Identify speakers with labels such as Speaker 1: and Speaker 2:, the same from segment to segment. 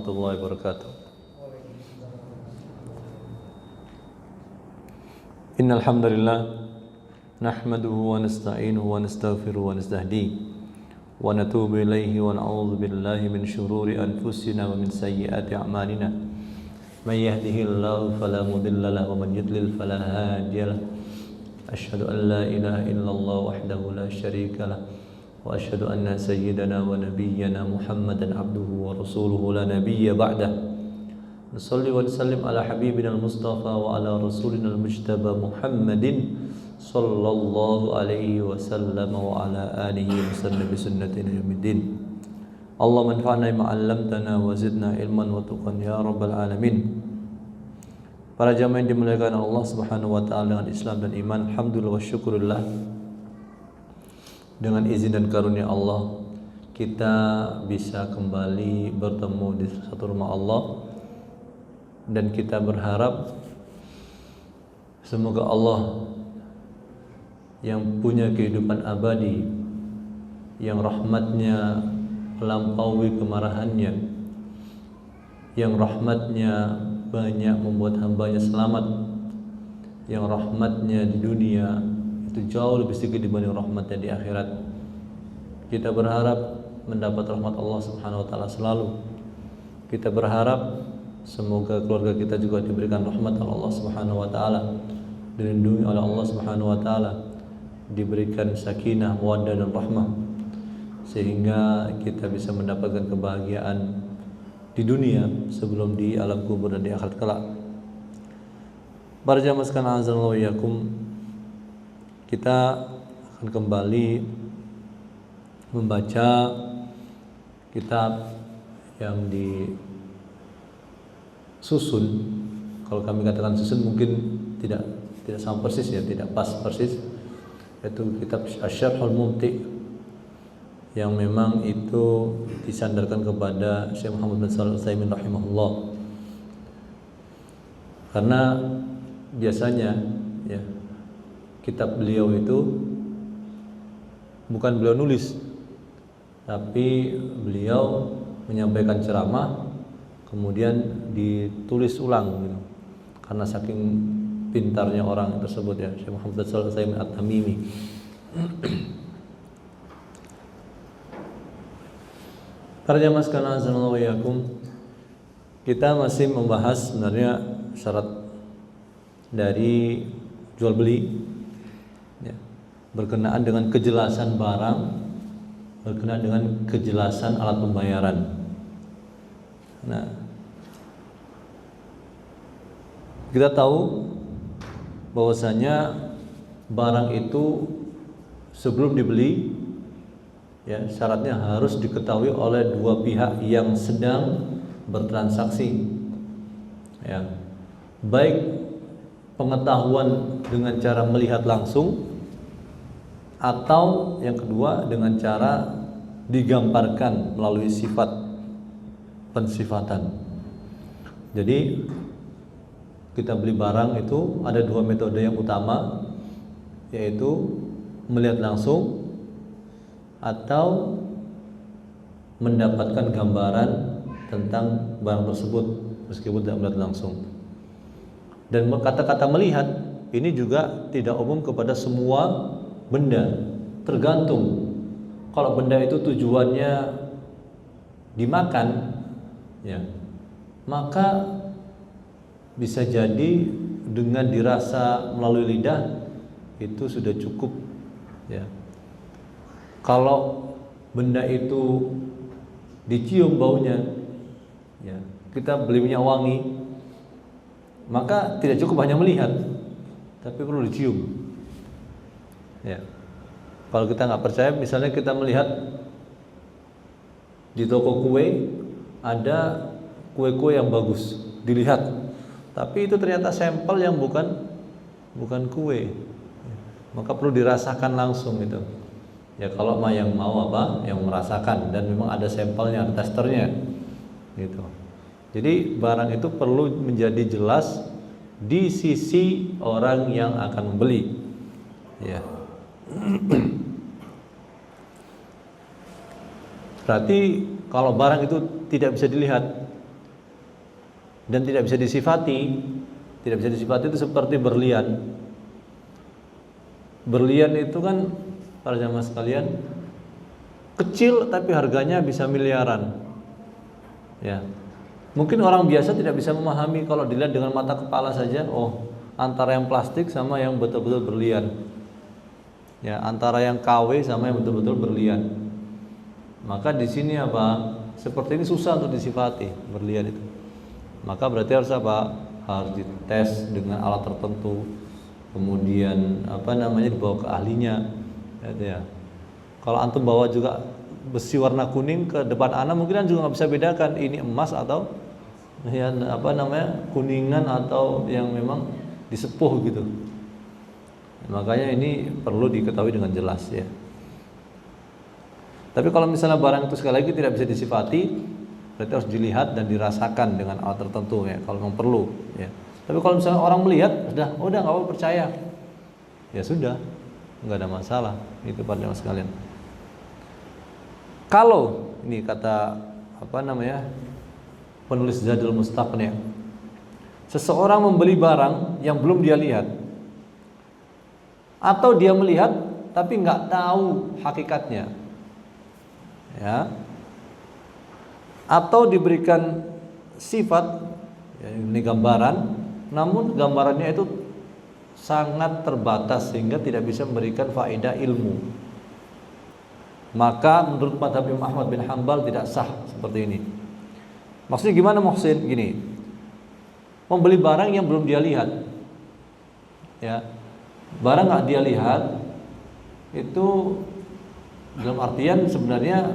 Speaker 1: warahmatullahi wabarakatuh. Innal hamdalillah nahmaduhu wa nasta'inuhu wa nastaghfiruhu wa nastahdihi wa natubu ilaihi wa na'udzu billahi min syururi anfusina wa min sayyiati a'malina. May yahdihillahu fala mudilla lahu wa man yudlil fala hadiya lahu. Asyhadu an la ilaha illallah wahdahu la syarika lahu wa asyhadu anna sayyidana wa nabiyyana Muhammadan abduhu wa rasuluhu la nabiyya ba'dah. Nusalli wa nusallim ala habibina al-mustafa wa ala rasulina al-mujtaba Muhammadin sallallahu alaihi wasallam wa ala alihi wa sallam bi sunnatina yaumiddin. Allahumma anfa'na bima 'allamtana wa zidna ilman wa tuqan ya rabbal alamin. Para jamaah yang dimuliakan Allah Subhanahu wa taala dengan Islam dan iman, alhamdulillah wa syukurillah. Dengan izin dan karunia Allah, kita bisa kembali bertemu di satu rumah Allah. Dan kita berharap semoga Allah yang punya kehidupan abadi, yang rahmatnya melampaui kemarahannya, yang rahmatnya banyak membuat hambanya selamat, yang rahmatnya di dunia itu jauh lebih sedikit dibanding rahmatnya di akhirat. Kita berharap mendapat rahmat Allah Subhanahu wa taala selalu. Kita berharap semoga keluarga kita juga diberikan rahmat oleh Allah Subhanahu wa taala, dilindungi oleh Allah Subhanahu wa taala, diberikan sakinah, mawaddah dan rahmah, sehingga kita bisa mendapatkan kebahagiaan di dunia sebelum di alam kubur dan di akhirat kelak. Para jamaah sekalian, azanallahu iyyakum, kita akan kembali membaca kitab yang disusun. Kalau kami katakan susun mungkin tidak sama persis ya, tidak pas persis. Yaitu kitab Asy-Syarhul Mumti' yang memang itu disandarkan kepada Syekh Muhammad bin Shalih Al-Utsaimin rahimahullah. Karena biasanya ya, kitab beliau itu bukan beliau nulis, tapi beliau menyampaikan ceramah kemudian ditulis ulang gitu. Karena saking pintarnya orang tersebut ya, Syekh Muhammad bin Shalih Al-Utsaimin At-Tamimi. Para jamaah sekalian, azanallahu iyyakum, kita masih membahas sebenarnya syarat dari jual beli ya, berkenaan dengan kejelasan barang, berkenaan dengan kejelasan alat pembayaran. Nah, kita tahu bahwasanya barang itu sebelum dibeli ya, syaratnya harus diketahui oleh dua pihak yang sedang bertransaksi ya. Baik pengetahuan dengan cara melihat langsung, atau yang kedua dengan cara digambarkan melalui sifat pensifatan. Jadi kita beli barang itu ada dua metode yang utama, yaitu melihat langsung atau mendapatkan gambaran tentang barang tersebut meskipun tidak melihat langsung. Dan kata-kata melihat ini juga tidak umum kepada semua benda, tergantung. Kalau benda itu tujuannya dimakan ya, maka bisa jadi dengan dirasa melalui lidah itu sudah cukup ya. Kalau benda itu dicium baunya ya, kita beli minyak wangi, maka tidak cukup hanya melihat, tapi perlu dicium ya. Kalau kita nggak percaya, misalnya kita melihat di toko kue ada kue-kue yang bagus, dilihat, tapi itu ternyata sampel yang bukan kue, maka perlu dirasakan langsung itu ya. Kalau yang mau apa, yang merasakan, dan memang ada sampelnya, ada testernya gitu. Jadi barang itu perlu menjadi jelas di sisi orang yang akan membeli ya. Berarti kalau barang itu tidak bisa dilihat, dan tidak bisa disifati. Tidak bisa disifati itu seperti berlian. Berlian itu kan para jamaah sekalian kecil tapi harganya bisa miliaran. Ya. Mungkin orang biasa tidak bisa memahami kalau dilihat dengan mata kepala saja, oh, antara yang plastik sama yang betul-betul berlian. Ya, antara yang KW sama yang betul-betul berlian. Maka di sini apa? Seperti ini susah untuk disifati berlian itu. Maka berarti harus apa? Harus dites dengan alat tertentu, kemudian dibawa ke ahlinya, ya. Kalau antum bawa juga besi warna kuning ke depan anak, mungkin kan juga nggak bisa bedakan ini emas atau yang kuningan atau yang memang disepuh gitu. Makanya ini perlu diketahui dengan jelas ya. Tapi kalau misalnya barang itu sekali lagi tidak bisa disifati, berarti harus dilihat dan dirasakan dengan alat tertentu ya, kalau memang perlu ya. Tapi kalau misalnya orang melihat udah nggak apa percaya, ya sudah, nggak ada masalah itu pada mas sekalian. Kalau ini kata penulis Zadul Mustaqni, seseorang membeli barang yang belum dia lihat, atau dia melihat tapi nggak tahu hakikatnya, ya. Atau diberikan sifat, ya, ini gambaran, namun gambarannya itu sangat terbatas sehingga tidak bisa memberikan faedah ilmu. Maka menurut mazhab Imam Ahmad bin Hanbal tidak sah seperti ini. Maksudnya gimana Muhsin? Gini, membeli barang yang belum dia lihat, ya, barang nggak dia lihat itu dalam artian sebenarnya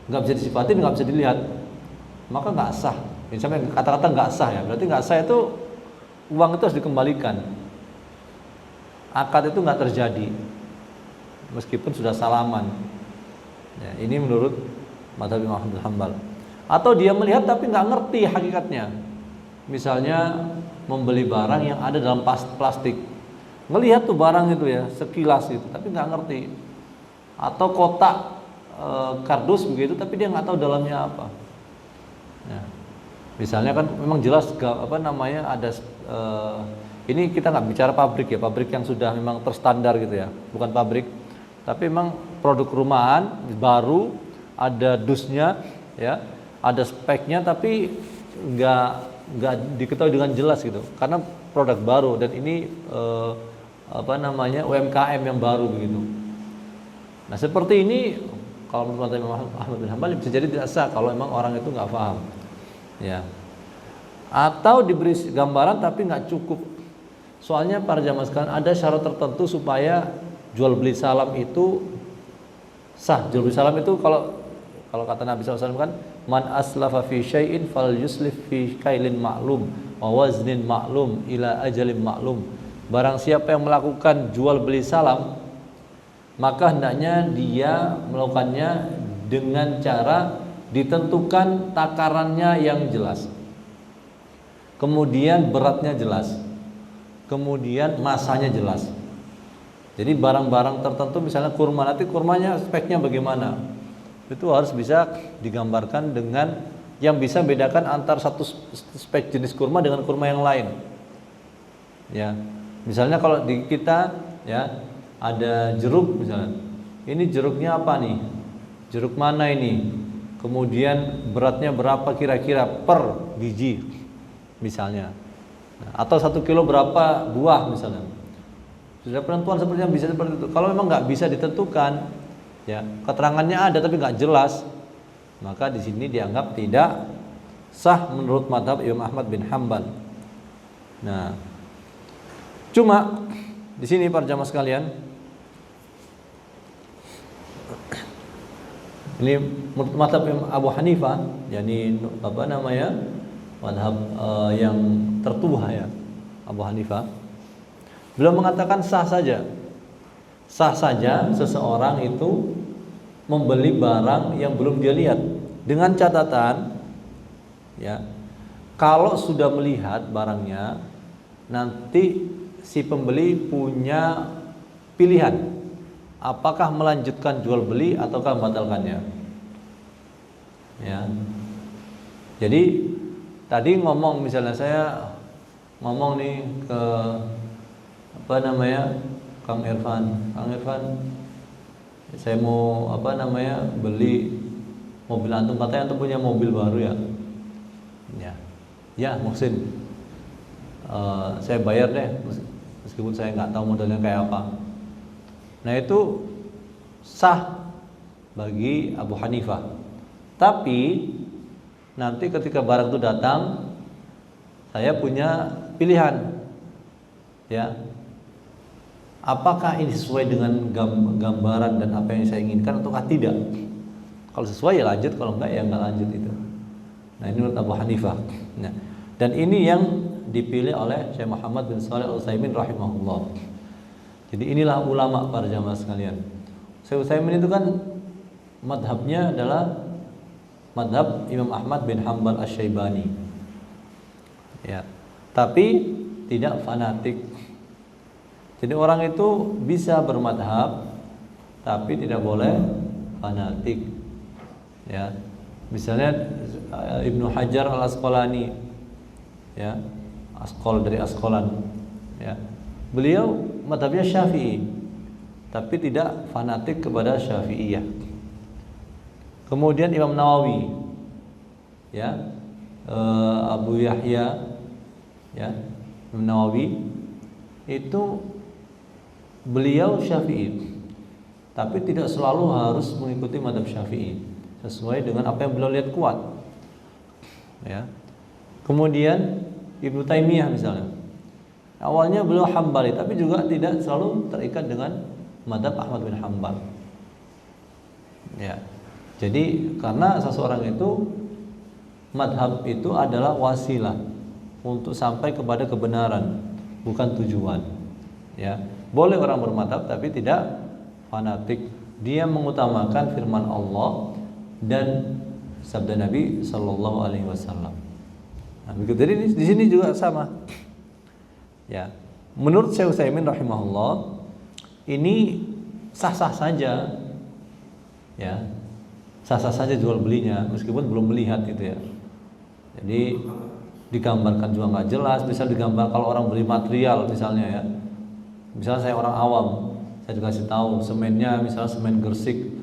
Speaker 1: nggak bisa disifatin, nggak bisa dilihat, maka nggak sah. Misalnya kata-kata nggak sah ya, berarti nggak sah itu uang itu harus dikembalikan. Akad itu nggak terjadi meskipun sudah salaman. Ya, ini menurut mazhab Imam Ahmad bin Hanbal. Atau dia melihat tapi nggak ngerti hakikatnya. Misalnya membeli barang yang ada dalam plastik, ngelihat tuh barang itu ya sekilas itu, tapi nggak ngerti. Atau kotak kardus begitu, tapi dia nggak tahu dalamnya apa. Ya. Misalnya kan memang jelas ada ini kita nggak bicara pabrik ya, pabrik yang sudah memang terstandar gitu ya, bukan pabrik, tapi memang produk rumahan baru, ada dusnya, ya, ada speknya, tapi nggak diketahui dengan jelas gitu, karena produk baru dan ini UMKM yang baru begitu. Nah seperti ini kalau menurut Imam Ahmad bin Hanbal bisa jadi tidak sah kalau memang orang itu nggak paham, ya. Atau diberi gambaran tapi nggak cukup. Soalnya para jamaah sekalian ada syarat tertentu supaya jual beli salam itu sah. Jual beli salam itu kalau kata Nabi SAW kan, man aslafa fi syai'in fal yuslif fi kailin ma'lum wa waznin ma'lum ila ajalin ma'lum. Barang siapa yang melakukan jual beli salam, maka hendaknya dia melakukannya dengan cara ditentukan takarannya yang jelas, kemudian beratnya jelas, kemudian masanya jelas. Jadi barang-barang tertentu misalnya kurma, nanti kurmanya speknya bagaimana, itu harus bisa digambarkan dengan yang bisa bedakan antar satu spek jenis kurma dengan kurma yang lain. Ya, misalnya kalau di kita ya ada jeruk misalnya, ini jeruknya apa nih, jeruk mana ini, kemudian beratnya berapa kira-kira per biji misalnya, atau 1 kilo berapa buah misalnya. Sudah penentuan seperti yang bisa seperti itu. Kalau memang nggak bisa ditentukan, ya keterangannya ada tapi nggak jelas, maka di sini dianggap tidak sah menurut mazhab Imam Ahmad bin Hanbal. Nah, cuma di sini para jamaah sekalian, ini menurut mazhab Abu Hanifah, yakni mazhab yang tertua ya, Abu Hanifah, beliau mengatakan sah saja seseorang itu membeli barang yang belum dia lihat, dengan catatan ya, kalau sudah melihat barangnya, nanti si pembeli punya pilihan apakah melanjutkan jual beli ataukah membatalkannya. Ya. Jadi tadi ngomong, misalnya saya ngomong nih ke Kang Irfan, saya mau beli mobil antum, katanya antum punya mobil baru ya. Ya Muhsin, saya bayar deh, meskipun saya nggak tahu modelnya kayak apa. Nah itu sah bagi Abu Hanifah. Tapi nanti ketika barang itu datang, saya punya pilihan, ya. Apakah ini sesuai dengan gambaran dan apa yang saya inginkan ataukah tidak? Kalau sesuai ya lanjut, kalau enggak ya enggak lanjut itu. Nah ini menurut Abu Hanifah. Nah, dan ini yang dipilih oleh Syekh Muhammad bin Shalih Al-Utsaimin rahimahullah. Jadi inilah ulama para jamaah sekalian. Syekh Utsaimin itu kan madhabnya adalah madhab Imam Ahmad bin Hanbal Asy-Syaibani. Ya, tapi tidak fanatik. Jadi orang itu bisa bermadhab, tapi tidak boleh fanatik. Ya, misalnya Ibnu Hajar Al Asqalani, ya, dari Asqalan, ya, beliau madhabnya Syafi'i, tapi tidak fanatik kepada Syafi'iyah. Kemudian Imam Nawawi, ya, Abu Yahya, ya, Imam Nawawi itu beliau Syafi'i, tapi tidak selalu harus mengikuti madhab Syafi'i, sesuai dengan apa yang beliau lihat kuat, ya. Kemudian Ibnu Taimiyah misalnya, awalnya beliau Hambali, tapi juga tidak selalu terikat dengan madhab Ahmad bin Hanbal, ya. Jadi karena seseorang itu, madhab itu adalah wasilah untuk sampai kepada kebenaran, bukan tujuan, ya. Boleh orang bermadhab tapi tidak fanatik. Dia mengutamakan firman Allah dan sabda Nabi Sallallahu Alaihi Wasallam. Nah, begitu. Jadi di sini juga sama. Ya, menurut Syekh Utsaimin rahimahullah, ini sah-sah saja, ya, sah-sah saja jual belinya, meskipun belum melihat gitu ya. Jadi digambarkan juga nggak jelas. Misal digambar kalau orang beli material misalnya, ya, misalnya saya orang awam, saya dikasih tahu semennya, misalnya semen Gersik,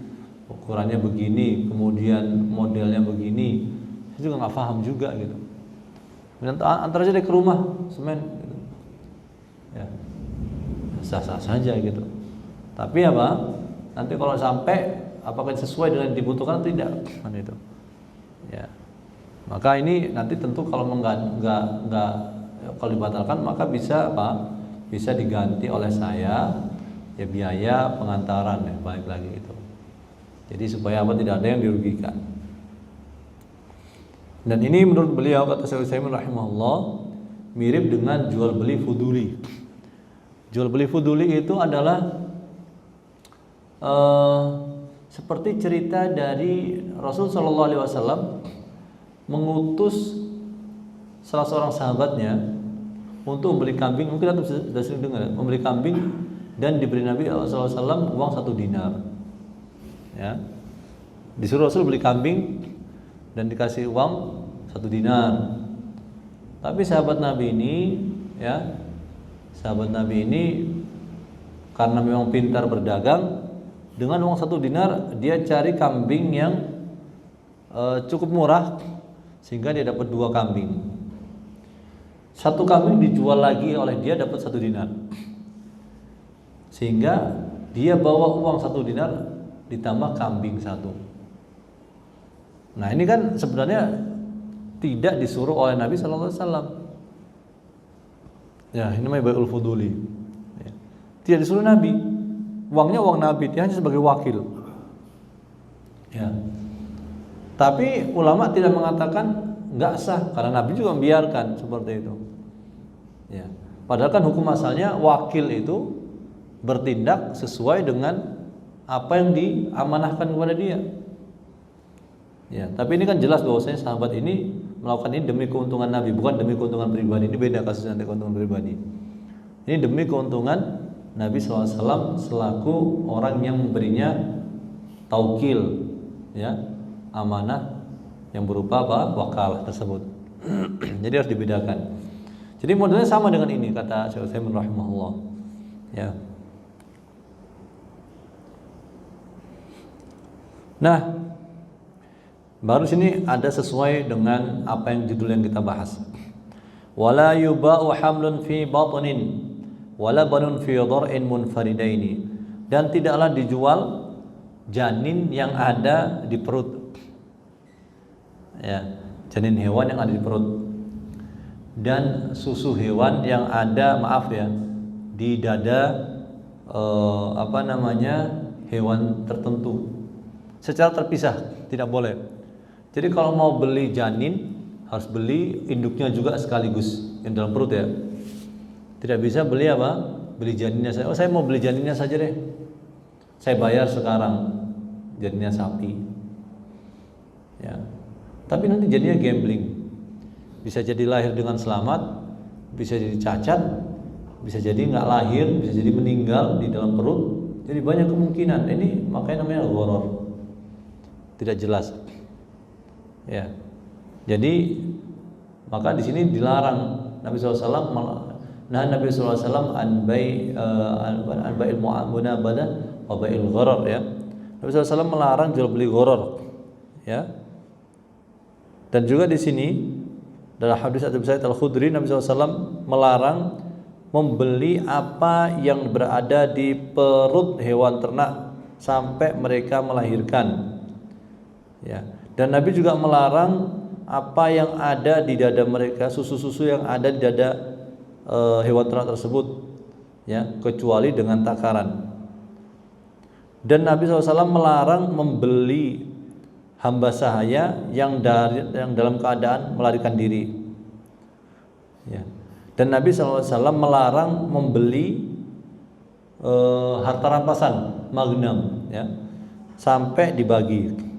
Speaker 1: ukurannya begini, kemudian modelnya begini, saya juga nggak paham juga gitu. Antar aja deh ke rumah semen, gitu. Ya, sah-sah saja gitu. Tapi apa? Nanti kalau sampai apakah sesuai dengan yang dibutuhkan atau tidak, kan itu. Ya, maka ini nanti tentu kalau kalau dibatalkan maka bisa apa? Bisa diganti oleh saya, ya, biaya pengantaran, ya, balik lagi itu. Jadi supaya apa, tidak ada yang dirugikan. Dan ini menurut beliau, kata Syekh Utsaimin rahimahullah, mirip dengan jual beli fuduli. Jual beli fuduli itu adalah seperti cerita dari Rasul Shallallahu Alaihi Wasallam mengutus salah seorang sahabatnya untuk membeli kambing. Mungkin Anda sudah sering dengar, membeli kambing, dan diberi Nabi SAW uang 1 dinar. Ya, disuruh Rasul beli kambing dan dikasih uang 1 dinar. Tapi sahabat Nabi ini, ya, karena memang pintar berdagang, dengan uang 1 dinar dia cari kambing yang cukup murah, sehingga dia dapat 2 kambing. 1 kambing dijual lagi oleh dia, dapat 1 dinar, sehingga dia bawa uang 1 dinar ditambah kambing 1. Nah ini kan sebenarnya tidak disuruh oleh Nabi Sallallahu Alaihi Wasallam. Ya, ini namanya bai'ul fuduli. Ya. Tidak disuruh Nabi, uangnya uang Nabi, dia hanya sebagai wakil. Ya. Tapi ulama tidak mengatakan nggak sah, karena Nabi juga membiarkan seperti itu. Ya. Padahal kan hukum asalnya wakil itu bertindak sesuai dengan apa yang diamanahkan kepada dia. Ya, tapi ini kan jelas bahwasanya sahabat ini melakukan ini demi keuntungan Nabi, bukan demi keuntungan pribadi. Ini beda kasusnya dengan keuntungan pribadi. Ini demi keuntungan Nabi SAW selaku orang yang memberinya taukil, ya, amanah yang berupa apa? Wakalah tersebut. Jadi harus dibedakan. Jadi modelnya sama dengan ini kata Syekh Utsaimin rahimahullah. Ya. Nah, baru sini ada sesuai dengan apa yang judul yang kita bahas. Wala yuba'u hamlun fi batnin wala banun fi dhar'in munfaridaini, dan tidaklah dijual janin yang ada di perut. Ya, janin hewan yang ada di perut dan susu hewan yang ada, maaf ya, di dada hewan tertentu secara terpisah, tidak boleh. Jadi kalau mau beli janin harus beli induknya juga sekaligus yang dalam perut ya. Tidak bisa beli beli janinnya saja. Oh, saya mau beli janinnya saja deh, saya bayar sekarang janinnya sapi ya. Tapi nanti jadinya gambling, bisa jadi lahir dengan selamat, bisa jadi cacat, bisa jadi nggak lahir, bisa jadi meninggal di dalam perut. Jadi banyak kemungkinan. Ini makanya namanya gharar, tidak jelas ya. Jadi maka di sini dilarang. Nabi SAW Nabi SAW an bai'il munabadah wa bai'il gharar ya. Nabi SAW melarang jual beli gharar ya. Dan juga di sini dalam hadis Abu Sa'id Al-Khudri, Nabi SAW melarang membeli apa yang berada di perut hewan ternak sampai mereka melahirkan ya. Dan Nabi juga melarang apa yang ada di dada mereka, susu-susu yang ada di dada hewan ternak tersebut ya, kecuali dengan takaran. Dan Nabi SAW melarang membeli hamba sahaya yang dalam keadaan melarikan diri ya. Dan Nabi SAW melarang membeli harta rampasan, magnam ya, sampai dibagi.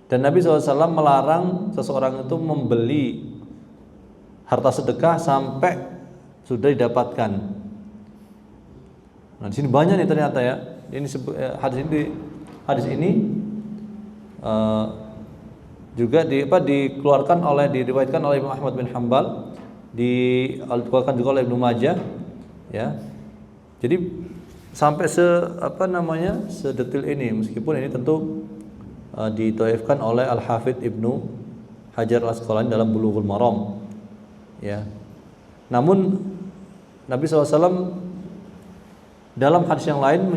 Speaker 1: Dan Nabi SAW melarang seseorang itu membeli harta sedekah sampai sudah didapatkan. Nah, di sini banyak nih ternyata ya. Ini hadis ini juga dikeluarkan diriwayatkan oleh Imam Ahmad bin Hanbal, dikeluarkan juga oleh Ibnu Majah ya. Jadi sampai sedetil ini, meskipun ini tentu ditoifkan oleh Al-Hafidh Ibnu Hajar Al-Asqalani dalam Bulughul Maram ya. Namun Nabi SAW dalam hadis yang lain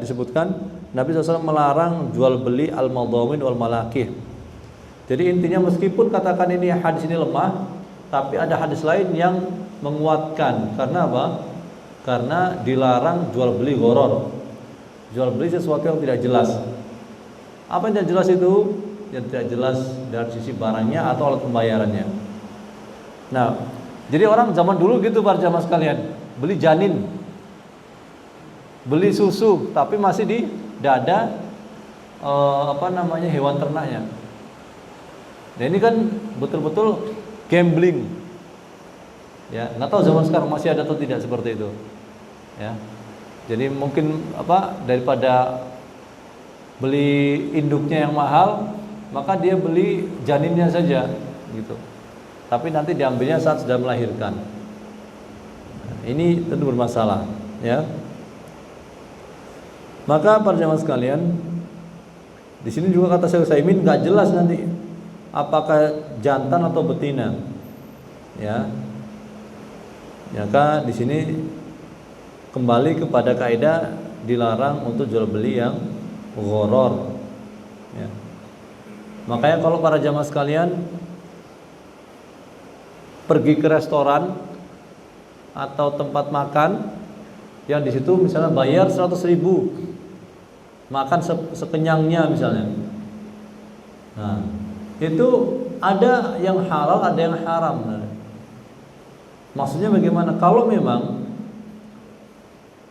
Speaker 1: disebutkan Nabi SAW melarang jual beli al-madhamin wal malakih. Jadi intinya meskipun katakan ini hadis ini lemah, tapi ada hadis lain yang menguatkan. Karena apa? Karena dilarang jual beli gharar, jual beli sesuatu yang tidak jelas. Apa yang tidak jelas itu? Yang tidak jelas dari sisi barangnya atau alat pembayarannya. Nah, jadi orang zaman dulu gitu para jamaah sekalian, beli janin, beli susu, tapi masih di dada hewan ternaknya. Nah, ini kan betul-betul gambling. Ya, nggak tahu zaman sekarang masih ada atau tidak seperti itu. Ya. Jadi mungkin daripada beli induknya yang mahal, maka dia beli janinnya saja gitu. Tapi nanti diambilnya saat sudah melahirkan. Ini tentu bermasalah, ya. Maka para jemaah sekalian, di sini juga kata Syekh Utsaimin nggak jelas nanti apakah jantan atau betina, ya. Maka di sini kembali kepada kaidah dilarang untuk jual beli yang gharar, ya. Makanya kalau para jamaah sekalian pergi ke restoran atau tempat makan yang di situ misalnya bayar 100.000, makan sekenyangnya misalnya. Nah, itu ada yang halal, ada yang haram. Maksudnya bagaimana? Kalau memang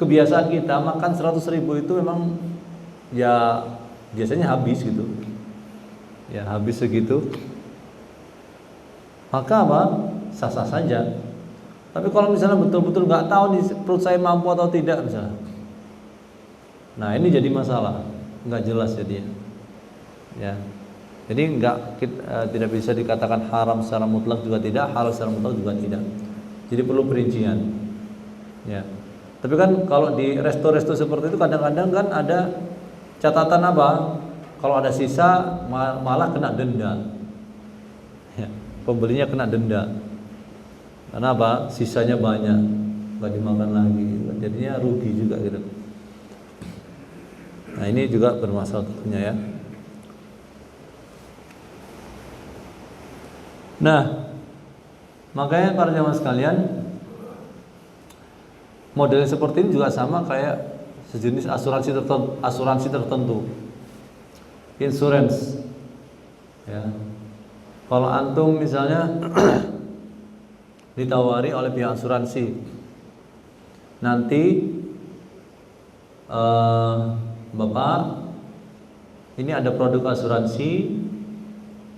Speaker 1: kebiasaan kita makan 100.000 itu memang ya biasanya habis gitu, ya habis segitu, maka apa? Sah-sah saja. Tapi kalau misalnya betul-betul nggak tahu nih perut saya mampu atau tidak misalnya, nah ini jadi masalah, nggak jelas jadinya, ya. Jadi tidak bisa dikatakan haram secara mutlak juga tidak, halal secara mutlak juga tidak. Jadi perlu perincian. Ya. Tapi kan kalau di resto-resto seperti itu kadang-kadang kan ada catatan apa? Kalau ada sisa malah kena denda. Ya. Pembelinya kena denda. Karena apa? Sisanya banyak, nggak dimakan lagi. Jadinya rugi juga gitu. Nah ini juga bermasalah tentunya ya. Nah, makanya para jamaah sekalian, model seperti ini juga sama kayak sejenis asuransi tertentu, insurance. Ya. Kalau antum misalnya ditawari oleh pihak asuransi, nanti Bapak, ini ada produk asuransi.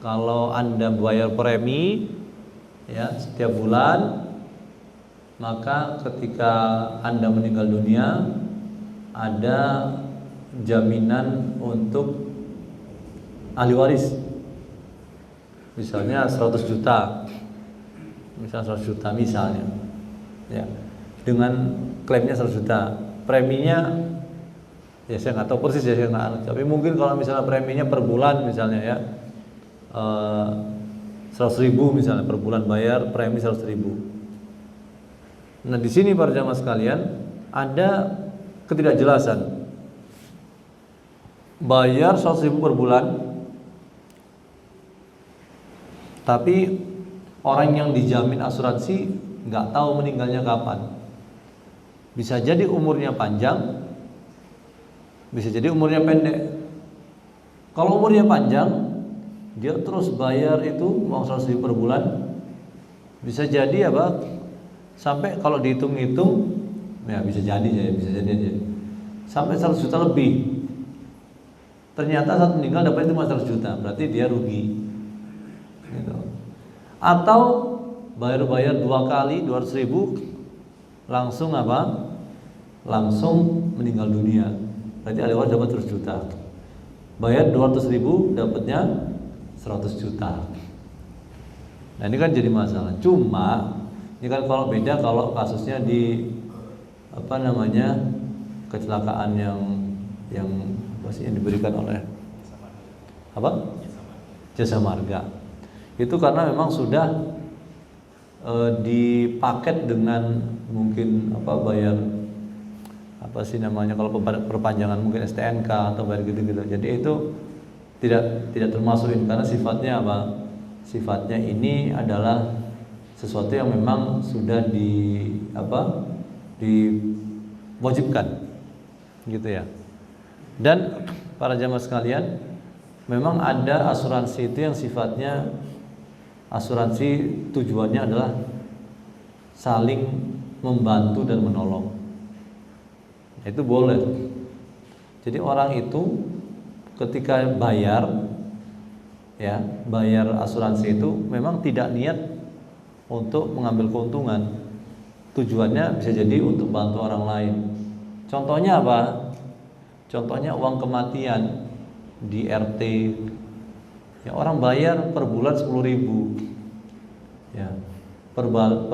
Speaker 1: Kalau Anda bayar premi ya setiap bulan, maka ketika Anda meninggal dunia ada jaminan untuk ahli waris. Misalnya 100 juta. Misalnya 100 juta misalnya. Ya. Dengan klaimnya 100 juta. Preminya ya saya nggak tahu persis ya, saya nggak, tapi mungkin kalau misalnya preminya per bulan misalnya ya 100.000 misalnya per bulan bayar premi 100.000. Nah di sini para jamaah sekalian ada ketidakjelasan. Bayar 100.000 per bulan, tapi orang yang dijamin asuransi nggak tahu meninggalnya kapan. Bisa jadi umurnya panjang, bisa jadi umurnya pendek. Kalau umurnya panjang, dia terus bayar itu uang 100.000 per bulan, bisa jadi apa? Sampai kalau dihitung-hitung, ya bisa jadi aja. Sampai 100 juta lebih. Ternyata saat meninggal dapat itu cuma 100 juta, berarti dia rugi. Gitu. Atau bayar 2 kali 200.000, langsung apa? Langsung meninggal dunia. Berarti ahli waris dapat 100 juta. Bayar 200.000 dapatnya 100 juta. Nah ini kan jadi masalah. Cuma ini kan kalau beda kalau kasusnya di kecelakaan yang pastinya diberikan oleh jasa marga. Itu karena memang sudah dipaket dengan mungkin bayar kalau perpanjangan mungkin STNK atau bayar gitu-gitu. Jadi itu tidak termasuk ini karena sifatnya apa? Sifatnya ini adalah sesuatu yang memang sudah diwajibkan gitu ya. Dan para jamaah sekalian, memang ada asuransi itu yang sifatnya asuransi tujuannya adalah saling membantu dan menolong. Itu boleh. Jadi orang itu ketika bayar asuransi itu memang tidak niat untuk mengambil keuntungan. Tujuannya bisa jadi untuk bantu orang lain. Contohnya apa? Contohnya uang kematian di RT. Ya, orang bayar per bulan 10.000. Ya. Per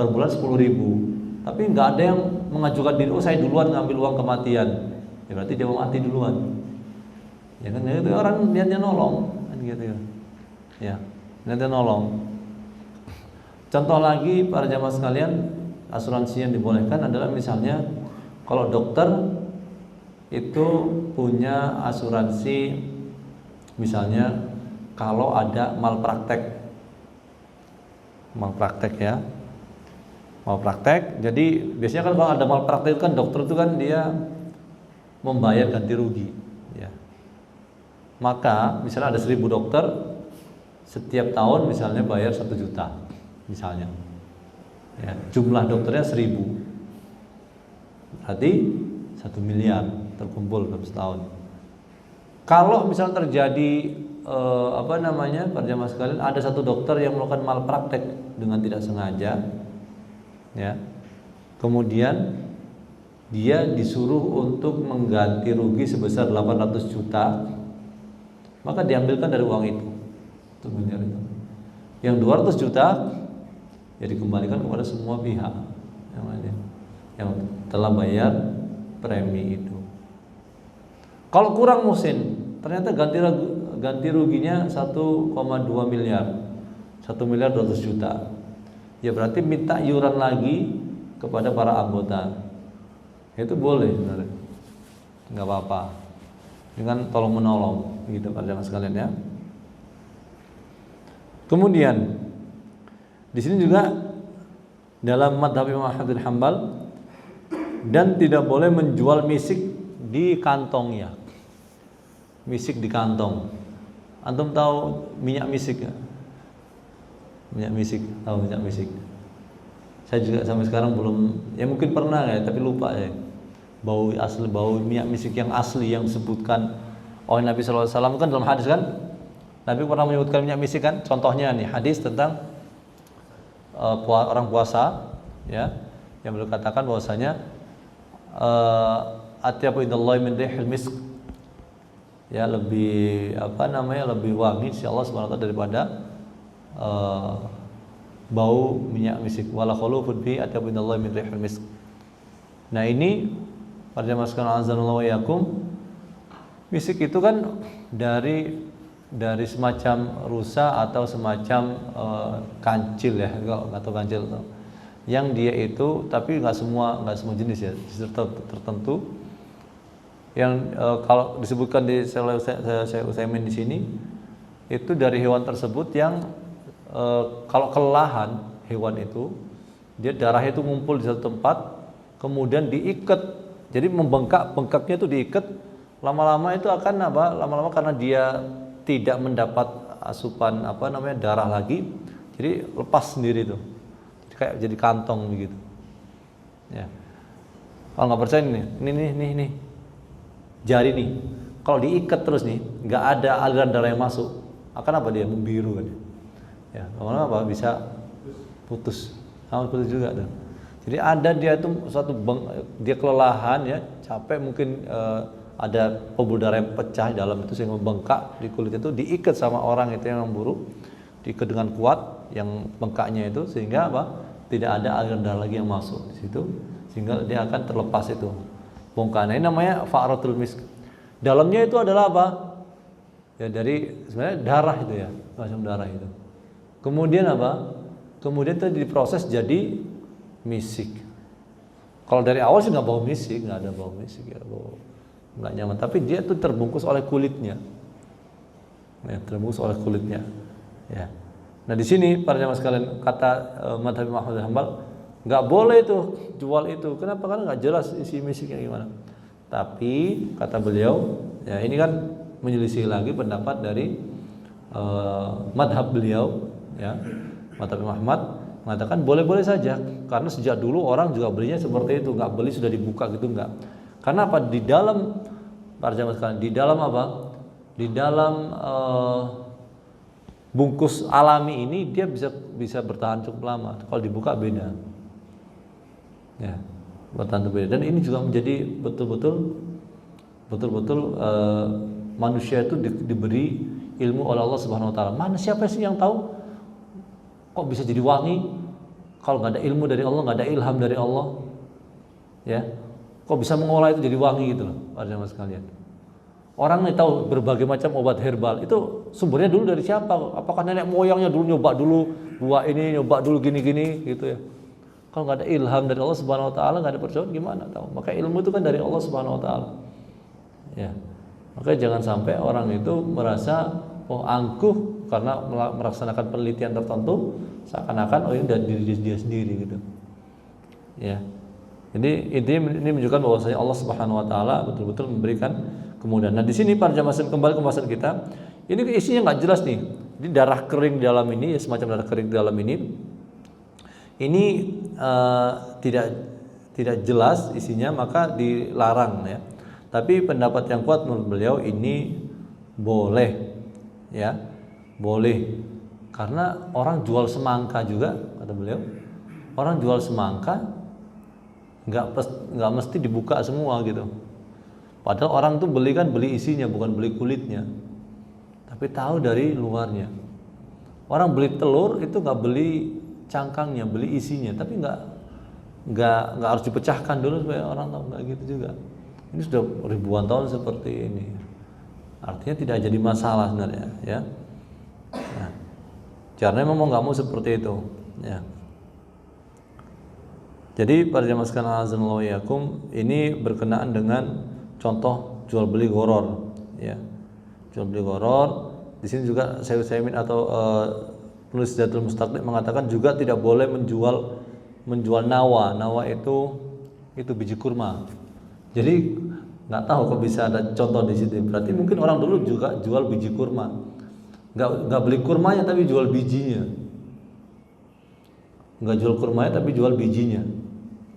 Speaker 1: bulan 10.000. Tapi nggak ada yang mengajukan diri, saya duluan ngambil uang kematian. Ya berarti dia mau mati duluan. Ya kan itu orang niatnya nolong kan gitu ya. Ya, niatnya nolong. Contoh lagi para jamaah sekalian, asuransi yang dibolehkan adalah misalnya kalau dokter itu punya asuransi misalnya kalau ada malpraktek ya. Malpraktek, jadi biasanya kan kalau ada malpraktek itu kan dokter itu kan dia membayar ganti rugi ya. Maka misalnya ada 1.000 dokter, setiap tahun misalnya bayar 1 juta misalnya ya, jumlah dokternya 1.000, berarti 1 miliar terkumpul dalam setahun. Kalau misalnya terjadi para jamaah sekalian, ada satu dokter yang melakukan malpraktek dengan tidak sengaja ya, kemudian dia disuruh untuk mengganti rugi sebesar 800 juta, maka diambilkan dari uang itu. 1 miliar itu. Yang 200 juta ya dikembalikan kepada semua pihak yang telah bayar premi itu. Kalau kurang muhsin, ternyata ganti ruginya 1,2 miliar, 1 miliar 200 juta. Ya berarti minta iuran lagi kepada para anggota. Itu boleh sebenarnya, nggak apa-apa. Dengan tolong menolong, gitu para jamaah sekalian ya. Kemudian di sini juga dalam madhab Imam Ahmad bin Hanbal, dan tidak boleh menjual misik di kantongnya. Misik di kantong. Antum tahu minyak misik nggak? Minyak misik, tahu minyak misik? Saya juga sampai sekarang belum, ya mungkin pernah ya, tapi lupa ya. Bau asli, bau minyak misik yang asli yang disebutkan oleh Nabi SAW kan dalam hadis kan? Nabi pernah menyebutkan minyak misik kan? Contohnya nih hadis tentang orang puasa, ya, yang beliau katakan bahwasanya atyabu indallahi min rihil misk, ya, lebih lebih wangi insya Allah subhanahu wa ta'ala daripada bau minyak misik. Wala khulufun fi atyabu indallahi min rihil misk. Nah ini para jamaah sekalian azanallahu wa iyyakum, misik itu kan dari semacam rusa atau semacam kancil ya, atau kancil yang dia itu, tapi nggak semua jenis ya, tertentu yang kalau disebutkan di Syekh Utsaimin di sini itu dari hewan tersebut yang kalau kelelahan hewan itu, dia darahnya itu ngumpul di satu tempat, kemudian diikat, jadi bengkaknya itu diikat, lama-lama itu akan lama-lama karena dia tidak mendapat asupan darah lagi, jadi lepas sendiri tuh, kayak jadi kantong begitu. Ya. Kalau nggak percaya nih, jari nih, kalau diikat terus nih, nggak ada aliran darah yang masuk, akan dia membiru kan? Ya, lama-lama bisa putus, sama putus juga tuh. Jadi ada dia itu dia kelelahan ya, capek mungkin. Ada pembuluh darah yang pecah di dalam itu sehingga membengkak di kulit itu, diikat sama orang itu yang memburu, diikat dengan kuat yang bengkaknya itu sehingga tidak ada aliran darah lagi yang masuk di situ, sehingga dia akan terlepas itu bongkahan. Ini namanya fa'ratul misk. Dalamnya itu adalah apa? Ya dari sebenarnya darah itu ya, macam darah itu. Kemudian Kemudian itu diproses jadi misik. Kalau dari awal sih nggak bau misik, nggak ada bau misik ya, nggak nyaman, tapi dia tuh terbungkus oleh kulitnya, ya, ya. Nah di sini para jamaah sekalian, kata madhab Imam Ahmad bin Hanbal, nggak boleh tuh jual itu. Kenapa? Karena nggak jelas isi misiknya gimana. Tapi kata beliau, ya ini kan menyelisih lagi pendapat dari madhab beliau, ya, madhab Imam Ahmad mengatakan boleh-boleh saja, karena sejak dulu orang juga belinya seperti itu, nggak beli sudah dibuka gitu, nggak. Karena apa? Di dalam para jamaah sekalian, di dalam Di dalam bungkus alami ini dia bisa bertahan cukup lama. Kalau dibuka beda. Ya, bertahan beda. Dan ini juga menjadi betul-betul manusia itu diberi ilmu oleh Allah Subhanahu wa taala. Mana siapa sih yang tahu kok bisa jadi wangi? Kalau nggak ada ilmu dari Allah, nggak ada ilham dari Allah, ya. Kok bisa mengolah itu jadi wangi gitu loh, para jamaah sekalian. Orang nih tahu berbagai macam obat herbal, itu sumbernya dulu dari siapa? Apakah nenek moyangnya dulu nyoba dulu buah ini, nyoba dulu gini-gini gitu ya. Kalau nggak ada ilham dari Allah Subhanahu wa taala, nggak ada percobaan, gimana tahu? Maka ilmu itu kan dari Allah Subhanahu wa taala. Ya. Maka jangan sampai orang itu merasa angkuh karena melaksanakan penelitian tertentu, seakan-akan ini dari diri dia sendiri gitu. Ya. Jadi intinya ini menunjukkan bahwasanya Allah Subhanahu wa taala betul-betul memberikan kemudahan. Nah, di sini para jamaah kembali ke pembahasan kita. Ini isinya nggak jelas nih. Jadi darah kering di dalam ini, semacam darah kering di dalam ini. Ini tidak jelas isinya, maka dilarang ya. Tapi pendapat yang kuat menurut beliau ini boleh. Ya. Boleh. Karena orang jual semangka juga, kata beliau. Orang jual semangka nggak mesti dibuka semua gitu. Padahal orang tuh beli isinya, bukan beli kulitnya, tapi tahu dari luarnya. Orang beli telur itu nggak beli cangkangnya, beli isinya, tapi nggak harus dipecahkan dulu supaya orang tahu, nggak gitu juga. Ini sudah ribuan tahun seperti ini. Artinya tidak jadi masalah sebenarnya, ya. Nah, caranya memang nggak mau seperti itu, ya. Jadi pada jamaah sekalian azanallahu iyyakum, ini berkenaan dengan contoh jual beli gharar, ya. Jual beli gharar. Di sini juga Syekh Utsaimin atau penulis Zadul Mustaqni mengatakan juga tidak boleh menjual nawa. Nawa itu biji kurma. Jadi nggak tahu kok bisa ada contoh di situ. Berarti mungkin orang dulu juga jual biji kurma. Nggak beli kurmanya tapi jual bijinya. Nggak jual kurmanya tapi jual bijinya.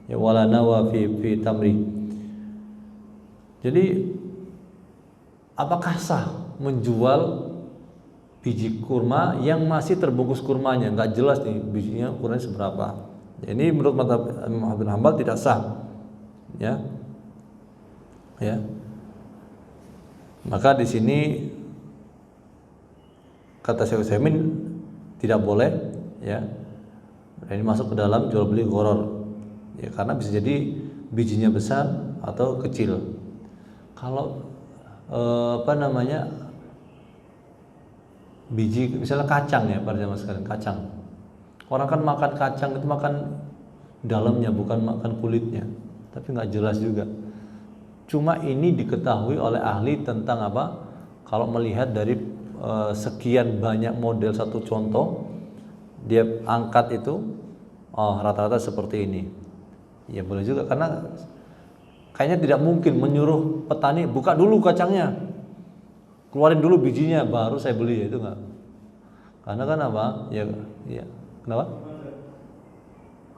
Speaker 1: Ya wala nawa fi tamri. Jadi apakah sah menjual biji kurma yang masih terbungkus kurmanya? Nggak jelas nih bijinya ukurannya seberapa. Ini menurut mazhab Imam Ahmad bin Hanbal tidak sah. Ya. Ya. Maka di sini kata Syekh Utsaimin tidak boleh, ya. Ini masuk ke dalam jual beli gharar. Ya, karena bisa jadi bijinya besar atau kecil. Kalau biji misalnya kacang, ya, pada zaman sekarang kacang. Orang kan makan kacang itu makan dalamnya, bukan makan kulitnya. Tapi nggak jelas juga. Cuma ini diketahui oleh ahli tentang apa? Kalau melihat dari sekian banyak model satu contoh, dia angkat itu, rata-rata seperti ini. Ya boleh juga, karena kayaknya tidak mungkin menyuruh petani buka dulu kacangnya, keluarin dulu bijinya, baru saya beli, ya itu enggak. Karena kan apa? Ya, kenapa?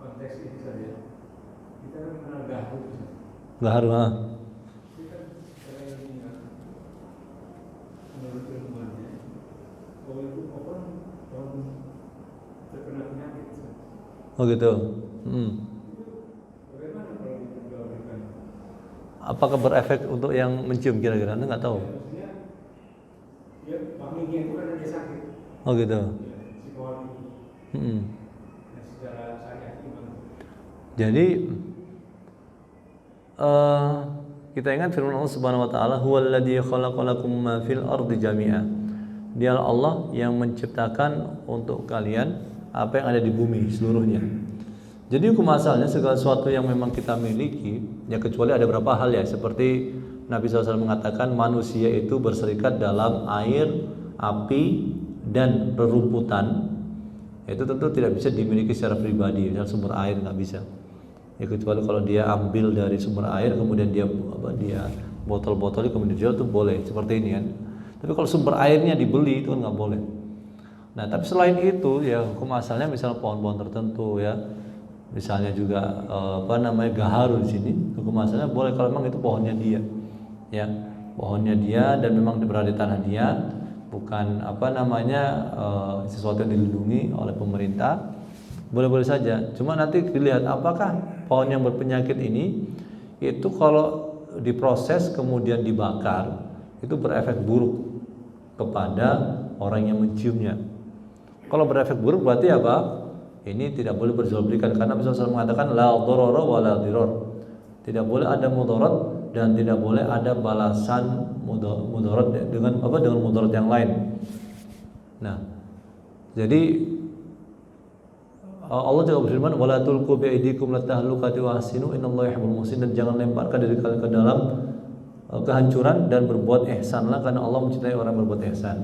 Speaker 2: Konteks ini saja, kita kan mengenal gaharu.
Speaker 1: Gaharu,
Speaker 2: Menurut ilmuannya, kalau itu orang terkena penyakit.
Speaker 1: Oh gitu.
Speaker 2: Bagaimana kalau dijualkan?
Speaker 1: Apakah berefek untuk yang mencium kira-kira? Anda nggak tahu.
Speaker 2: Maksudnya, dia wanginya itu kan dia sakit.
Speaker 1: Oh gitu.
Speaker 2: Ya, si wangi. Nah, secara syariat gimana?
Speaker 1: Jadi kita ingat firman Allah Subhanahu wa taala, huwallazi khalaqalakum ma fil ardi jami'a. Dialah Allah yang menciptakan untuk kalian apa yang ada di bumi seluruhnya. Jadi hukum asalnya segala sesuatu yang memang kita miliki, ya kecuali ada beberapa hal, ya, seperti Nabi SAW mengatakan manusia itu berserikat dalam air, api, dan rerumputan. Itu tentu tidak bisa dimiliki secara pribadi. Misalnya sumber air nggak bisa. Ya kecuali kalau dia ambil dari sumber air kemudian dia botol-botolnya kemudian dijual, itu boleh, seperti ini kan. Tapi kalau sumber airnya dibeli itu kan nggak boleh. Nah tapi selain itu, ya hukum asalnya misalnya pohon-pohon tertentu, ya, misalnya juga gaharu di sini, hukum asalnya boleh kalau memang itu pohonnya dia, ya, pohonnya dia dan memang berada di tanah dia, bukan sesuatu yang dilindungi oleh pemerintah. Boleh-boleh saja. Cuma nanti dilihat apakah pohon yang berpenyakit ini itu kalau diproses kemudian dibakar itu berefek buruk kepada orang yang menciumnya. Kalau berefek buruk berarti apa? Ini tidak boleh berjualbelikan, karena Nabi SAW mengatakan la dharara wa la dhirar. Tidak boleh ada mudarat dan tidak boleh ada balasan mudarat dengan mudarat yang lain. Nah, jadi Allah juga berfirman wala tulqu bi aydikum latahlukati wa ahsinu innallaha yuhibbul muhsinin, dan jangan lemparkan diri kalian ke dalam kehancuran dan berbuat ihsanlah, karena Allah mencintai orang yang berbuat ihsan.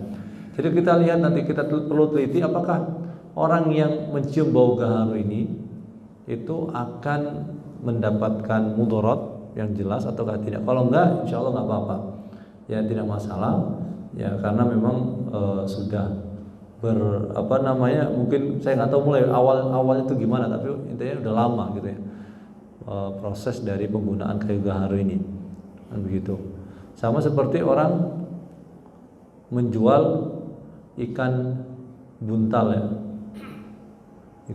Speaker 1: Jadi kita lihat nanti, kita perlu teliti apakah orang yang mencium bau gaharu ini itu akan mendapatkan mudarat yang jelas ataukah tidak. Kalau enggak, insya Allah nggak apa-apa, ya tidak masalah, ya, karena memang sudah mungkin saya nggak tahu mulai awalnya itu gimana, tapi intinya udah lama gitu, ya, proses dari penggunaan kayu gaharu ini, kan begitu. Sama seperti orang menjual ikan buntal, ya,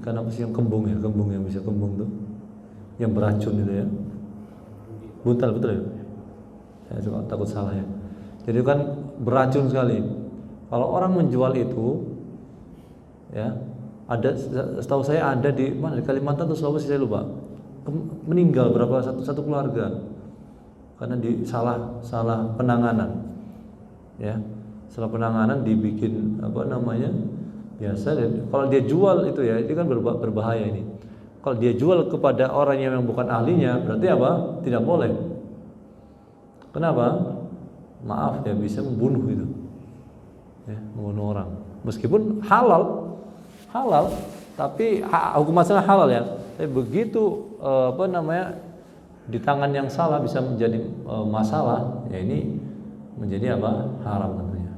Speaker 1: ikan apa sih yang kembung yang bisa kembung tuh, yang beracun itu, ya, buntal, betul ya? Saya suka takut salah, ya. Jadi kan beracun sekali. Kalau orang menjual itu Ya, ada, setahu saya ada di mana, di Kalimantan atau Sulawesi saya lupa, meninggal berapa satu keluarga karena salah penanganan. Ya, salah penanganan, dibikin apa namanya, biasa. Kalau dia jual itu ya, itu kan berbahaya ini. Kalau dia jual kepada orang yang bukan ahlinya, berarti apa? Tidak boleh. Kenapa? Maaf ya, bisa membunuh itu, ya, membunuh orang. Meskipun halal, tapi hukum asalnya halal ya. Tapi begitu apa namanya, di tangan yang salah bisa menjadi masalah. Ya ini menjadi apa? Haram tentunya.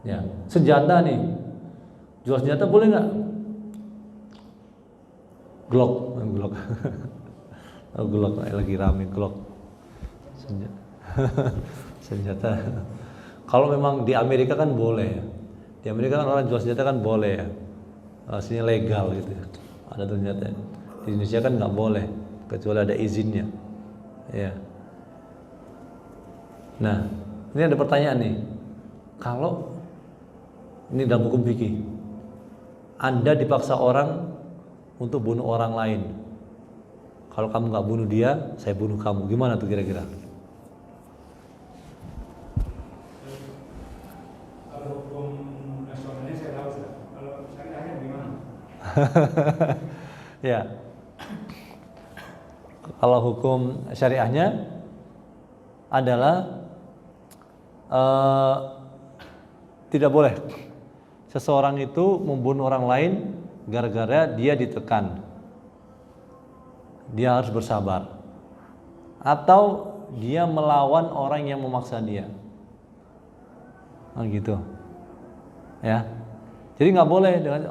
Speaker 1: Ya, senjata nih, jual senjata boleh nggak? Glock, Glock lagi rame Glock. Senjata. Kalau memang di Amerika kan boleh ya. Di Amerika kan orang jual senjata kan boleh ya. Aslinya legal gitu ya. Ada senjata. Di Indonesia kan nggak boleh kecuali ada izinnya. Ya. Nah, ini ada pertanyaan nih. Kalau ini dalam hukum fikih, Anda dipaksa orang untuk bunuh orang lain. Kalau kamu nggak bunuh dia, saya bunuh kamu. Gimana tuh kira-kira?
Speaker 2: Kalau hukum nasionalnya saya tahu, kalau syariahnya gimana?
Speaker 1: Ya. Kalau hukum syariahnya adalah tidak boleh seseorang itu membunuh orang lain gara-gara dia ditekan. Dia harus bersabar. Atau dia melawan orang yang memaksa dia. Gitu. Ya. Jadi nggak boleh dengan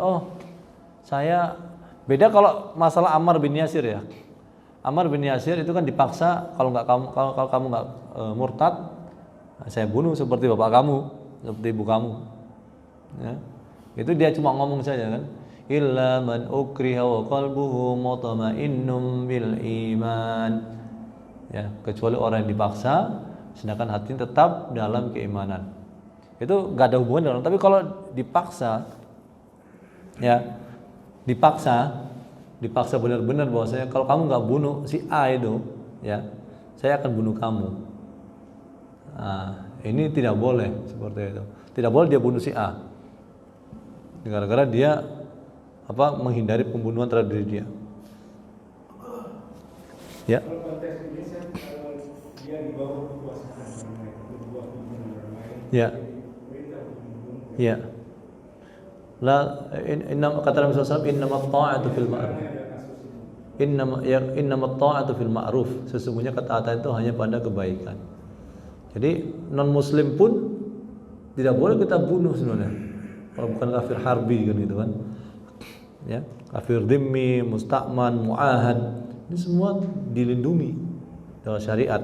Speaker 1: saya beda kalau masalah Ammar bin Yasir ya. Ammar bin Yasir itu kan dipaksa, kalau kamu nggak murtad, saya bunuh seperti bapak kamu, seperti ibu kamu. Ya. Itu dia cuma ngomong saja kan. Illa man ukriha wa qalbuhu mutma'innun bil iman. Ya, kecuali orang yang dipaksa sedangkan hatinya tetap dalam keimanan. Itu enggak ada hubungan dengan, tapi kalau dipaksa ya, dipaksa benar-benar bahwasanya kalau kamu nggak bunuh si A itu ya, saya akan bunuh kamu. Nah, ini tidak boleh seperti itu. Tidak boleh dia bunuh si A gara-gara dia menghindari pembunuhan terhadap diri dia. Ya.
Speaker 2: Kalau konteks ini kalau dia di bawah kekuasaan orang lain, di bawah pimpinan orang lain,
Speaker 1: Ya.
Speaker 2: perintah untuk membunuh.
Speaker 1: Ya. La kata Nabi SAW, innamat ta'atu fil ma'ruf. Innamat ta'atu fil ma'ruf. Sesungguhnya ketaatan itu hanya pada kebaikan. Jadi non muslim pun tidak boleh kita bunuh sebenarnya. Kalau bukan kafir harbi kan gitu kan. Ya, kafir dhimmi, musta'man, mu'ahad, ini semua dilindungi dalam syariat.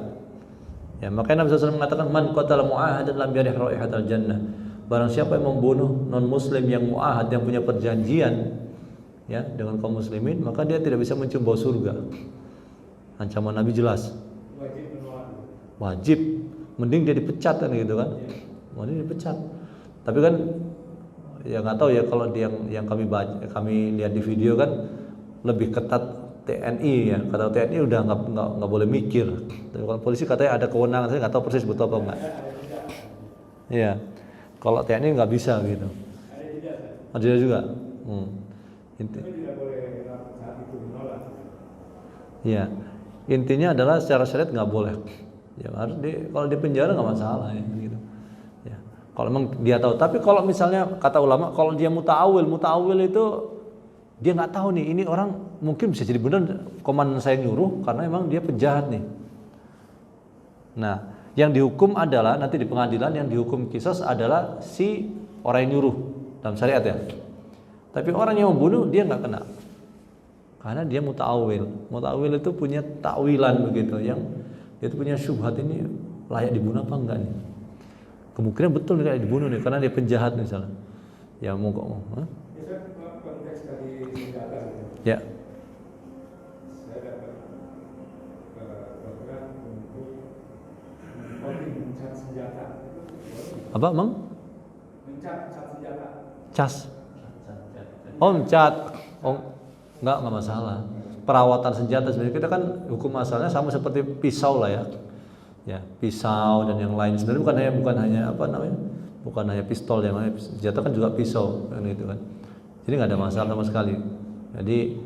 Speaker 1: Ya, makanya Nabi SAW mengatakan man qatala mu'ahadan lam yarih raihatal jannah. Barang siapa yang membunuh non muslim yang mu'ahad, yang punya perjanjian ya dengan kaum muslimin, maka dia tidak bisa mencium bau surga. Ancaman Nabi jelas.
Speaker 2: Wajib menolak.
Speaker 1: Wajib, mending dia dipecat kan gitu kan. Mending dipecat. Tapi kan ya nggak tahu ya, kalau yang kami lihat di video kan lebih ketat TNI ya. Kata TNI udah nggak boleh mikir. Tapi kalau polisi katanya ada kewenangan, saya nggak tahu persis betul apa enggak. Iya. Kalau TNI nggak bisa gitu. Ada juga.
Speaker 2: Tapi tidak boleh saat itu menolak.
Speaker 1: Iya. Intinya adalah secara syariat nggak boleh. Ya harus kalau di penjara nggak masalah ya gitu. Ya. Kalau memang dia tahu. Tapi kalau misalnya kata ulama, kalau dia muta'awil itu dia nggak tahu nih, ini orang mungkin bisa jadi benar komandan saya nyuruh karena memang dia penjahat nih. Nah, yang dihukum adalah nanti di pengadilan yang dihukum qisas adalah si orang yang nyuruh dalam syariat ya. Tapi orang yang membunuh dia nggak kena karena dia muta'awil. Muta'awil itu punya takwilan begitu, yang dia itu punya syubhat, ini layak dibunuh apa enggak nih. Kemungkinan betul layak dibunuh nih karena dia penjahat misalnya. Ya mau kok mau.
Speaker 2: Konteks tadi senjata gitu.
Speaker 1: Ya.
Speaker 2: Saya dapat program untuk mencat senjata.
Speaker 1: Apa, Mang?
Speaker 2: Mencat senjata.
Speaker 1: Cas. Oh, mencat. Oh, enggak masalah. Perawatan senjata sebenarnya kita kan hukum asalnya sama seperti pisau lah ya. Ya, pisau dan yang lain. Sebenarnya bukan hanya apa namanya? Bukan hanya pistol, yang lain senjata kan juga pisau kan gitu kan. Jadi nggak ada masalah sama sekali. Jadi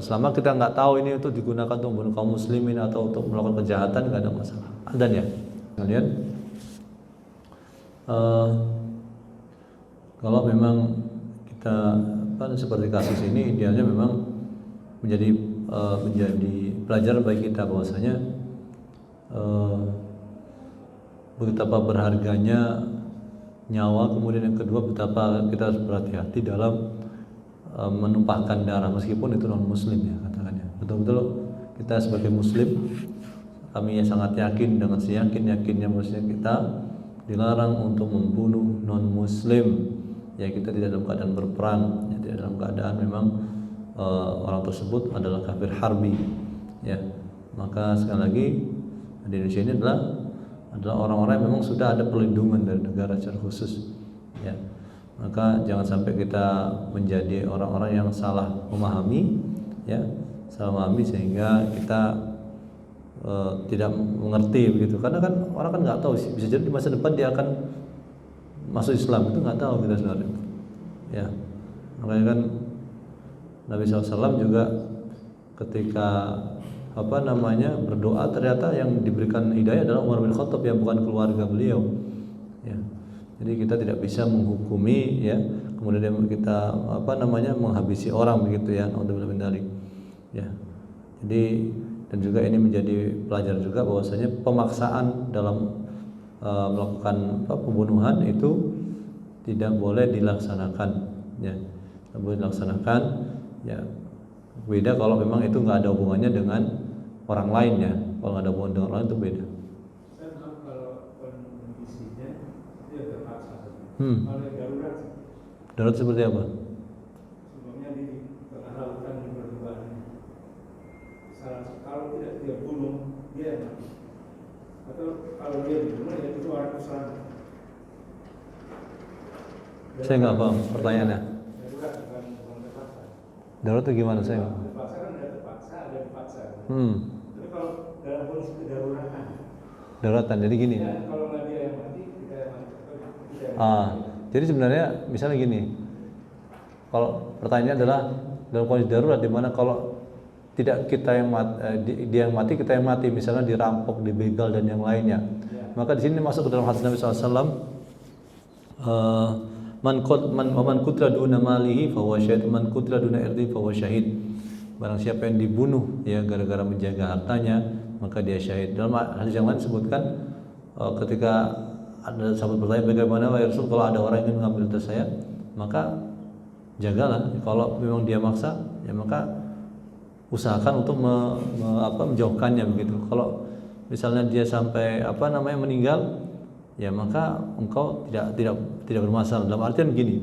Speaker 1: selama kita nggak tahu ini untuk digunakan untuk membunuh kaum muslimin atau untuk melakukan kejahatan, nggak ada masalah. Dan ya, kalian kalau memang kita seperti kasus ini, idealnya memang menjadi pelajaran bagi kita bahwasanya betapa berharganya nyawa, kemudian yang kedua betapa kita harus berhati-hati dalam menumpahkan darah meskipun itu non muslim ya katakannya. Betul-betul kita sebagai muslim, kami sangat yakin dengan seyakin-yakinnya maksudnya kita dilarang untuk membunuh non muslim. Ya, kita tidak dalam keadaan berperang, ya, tidak dalam keadaan memang orang tersebut adalah kafir harbi. Ya, maka sekali lagi di Indonesia ini adalah orang-orang yang memang sudah ada perlindungan dari negara secara khusus. Ya, maka jangan sampai kita menjadi orang-orang yang salah memahami, ya, salah memahami sehingga kita tidak mengerti begitu. Karena kan orang kan nggak tahu, bisa jadi di masa depan dia akan masuk Islam, itu nggak tahu kita sebenarnya. Ya, makanya kan Nabi SAW juga ketika berdoa, ternyata yang diberikan hidayah adalah Umar bin Khattab yang bukan keluarga beliau. Ya, jadi kita tidak bisa menghukumi, ya, kemudian kita menghabisi orang begitu ya. Naudzubillah min dzalik. Ya, jadi dan juga ini menjadi pelajaran juga bahwasanya pemaksaan dalam melakukan pembunuhan itu tidak boleh dilaksanakan, ya, tidak boleh dilaksanakan, ya. Beda kalau memang itu nggak ada hubungannya dengan orang lain, ya. Kalau nggak ada hubungan dengan orang lain itu beda.
Speaker 2: Kalau kondisinya dia terpaksa. Kalau darurat.
Speaker 1: Darurat seperti apa?
Speaker 2: Sebelumnya di tengah lautan di percobaan. Kalau tidak dia bunuh, dia mati. Atau kalau dia dibunuh, ya itu orang kesalahan.
Speaker 1: Saya nggak paham pertanyaannya.
Speaker 2: Darurat bukan terpaksa.
Speaker 1: Darurat itu gimana saya?
Speaker 2: Terpaksa kan ada terpaksa, ada dipaksa. Tapi kalau dalam kondisi kedaruratan.
Speaker 1: Daruratan, jadi gini.
Speaker 2: Ya, kalau nggak dia yang mati, kita yang mati.
Speaker 1: Jadi sebenarnya misalnya gini. Kalau pertanyaannya adalah dalam kondisi darurat, di mana kalau tidak kita yang mati, dia yang mati, kita yang mati, misalnya dirampok, dibegal dan yang lainnya. Ya. Maka di sini masuk ke dalam hadis Nabi SAW. Man kutila duna malihi fahuwa syahid, man kutila duna irdi fahuwa syahid. Barang siapa yang dibunuh ya gara-gara menjaga hartanya, maka dia syahid. Dalam hadis yang lain disebutkan ketika ada sahabat bertanya, bagaimana wahai Rasul kalau ada orang yang ingin mengambil tas saya, maka jagalah. Kalau memang dia maksa, ya maka usahakan untuk menjauhkannya begitu. Kalau misalnya dia sampai meninggal, ya maka engkau tidak bermasalah. Dalam artian gini,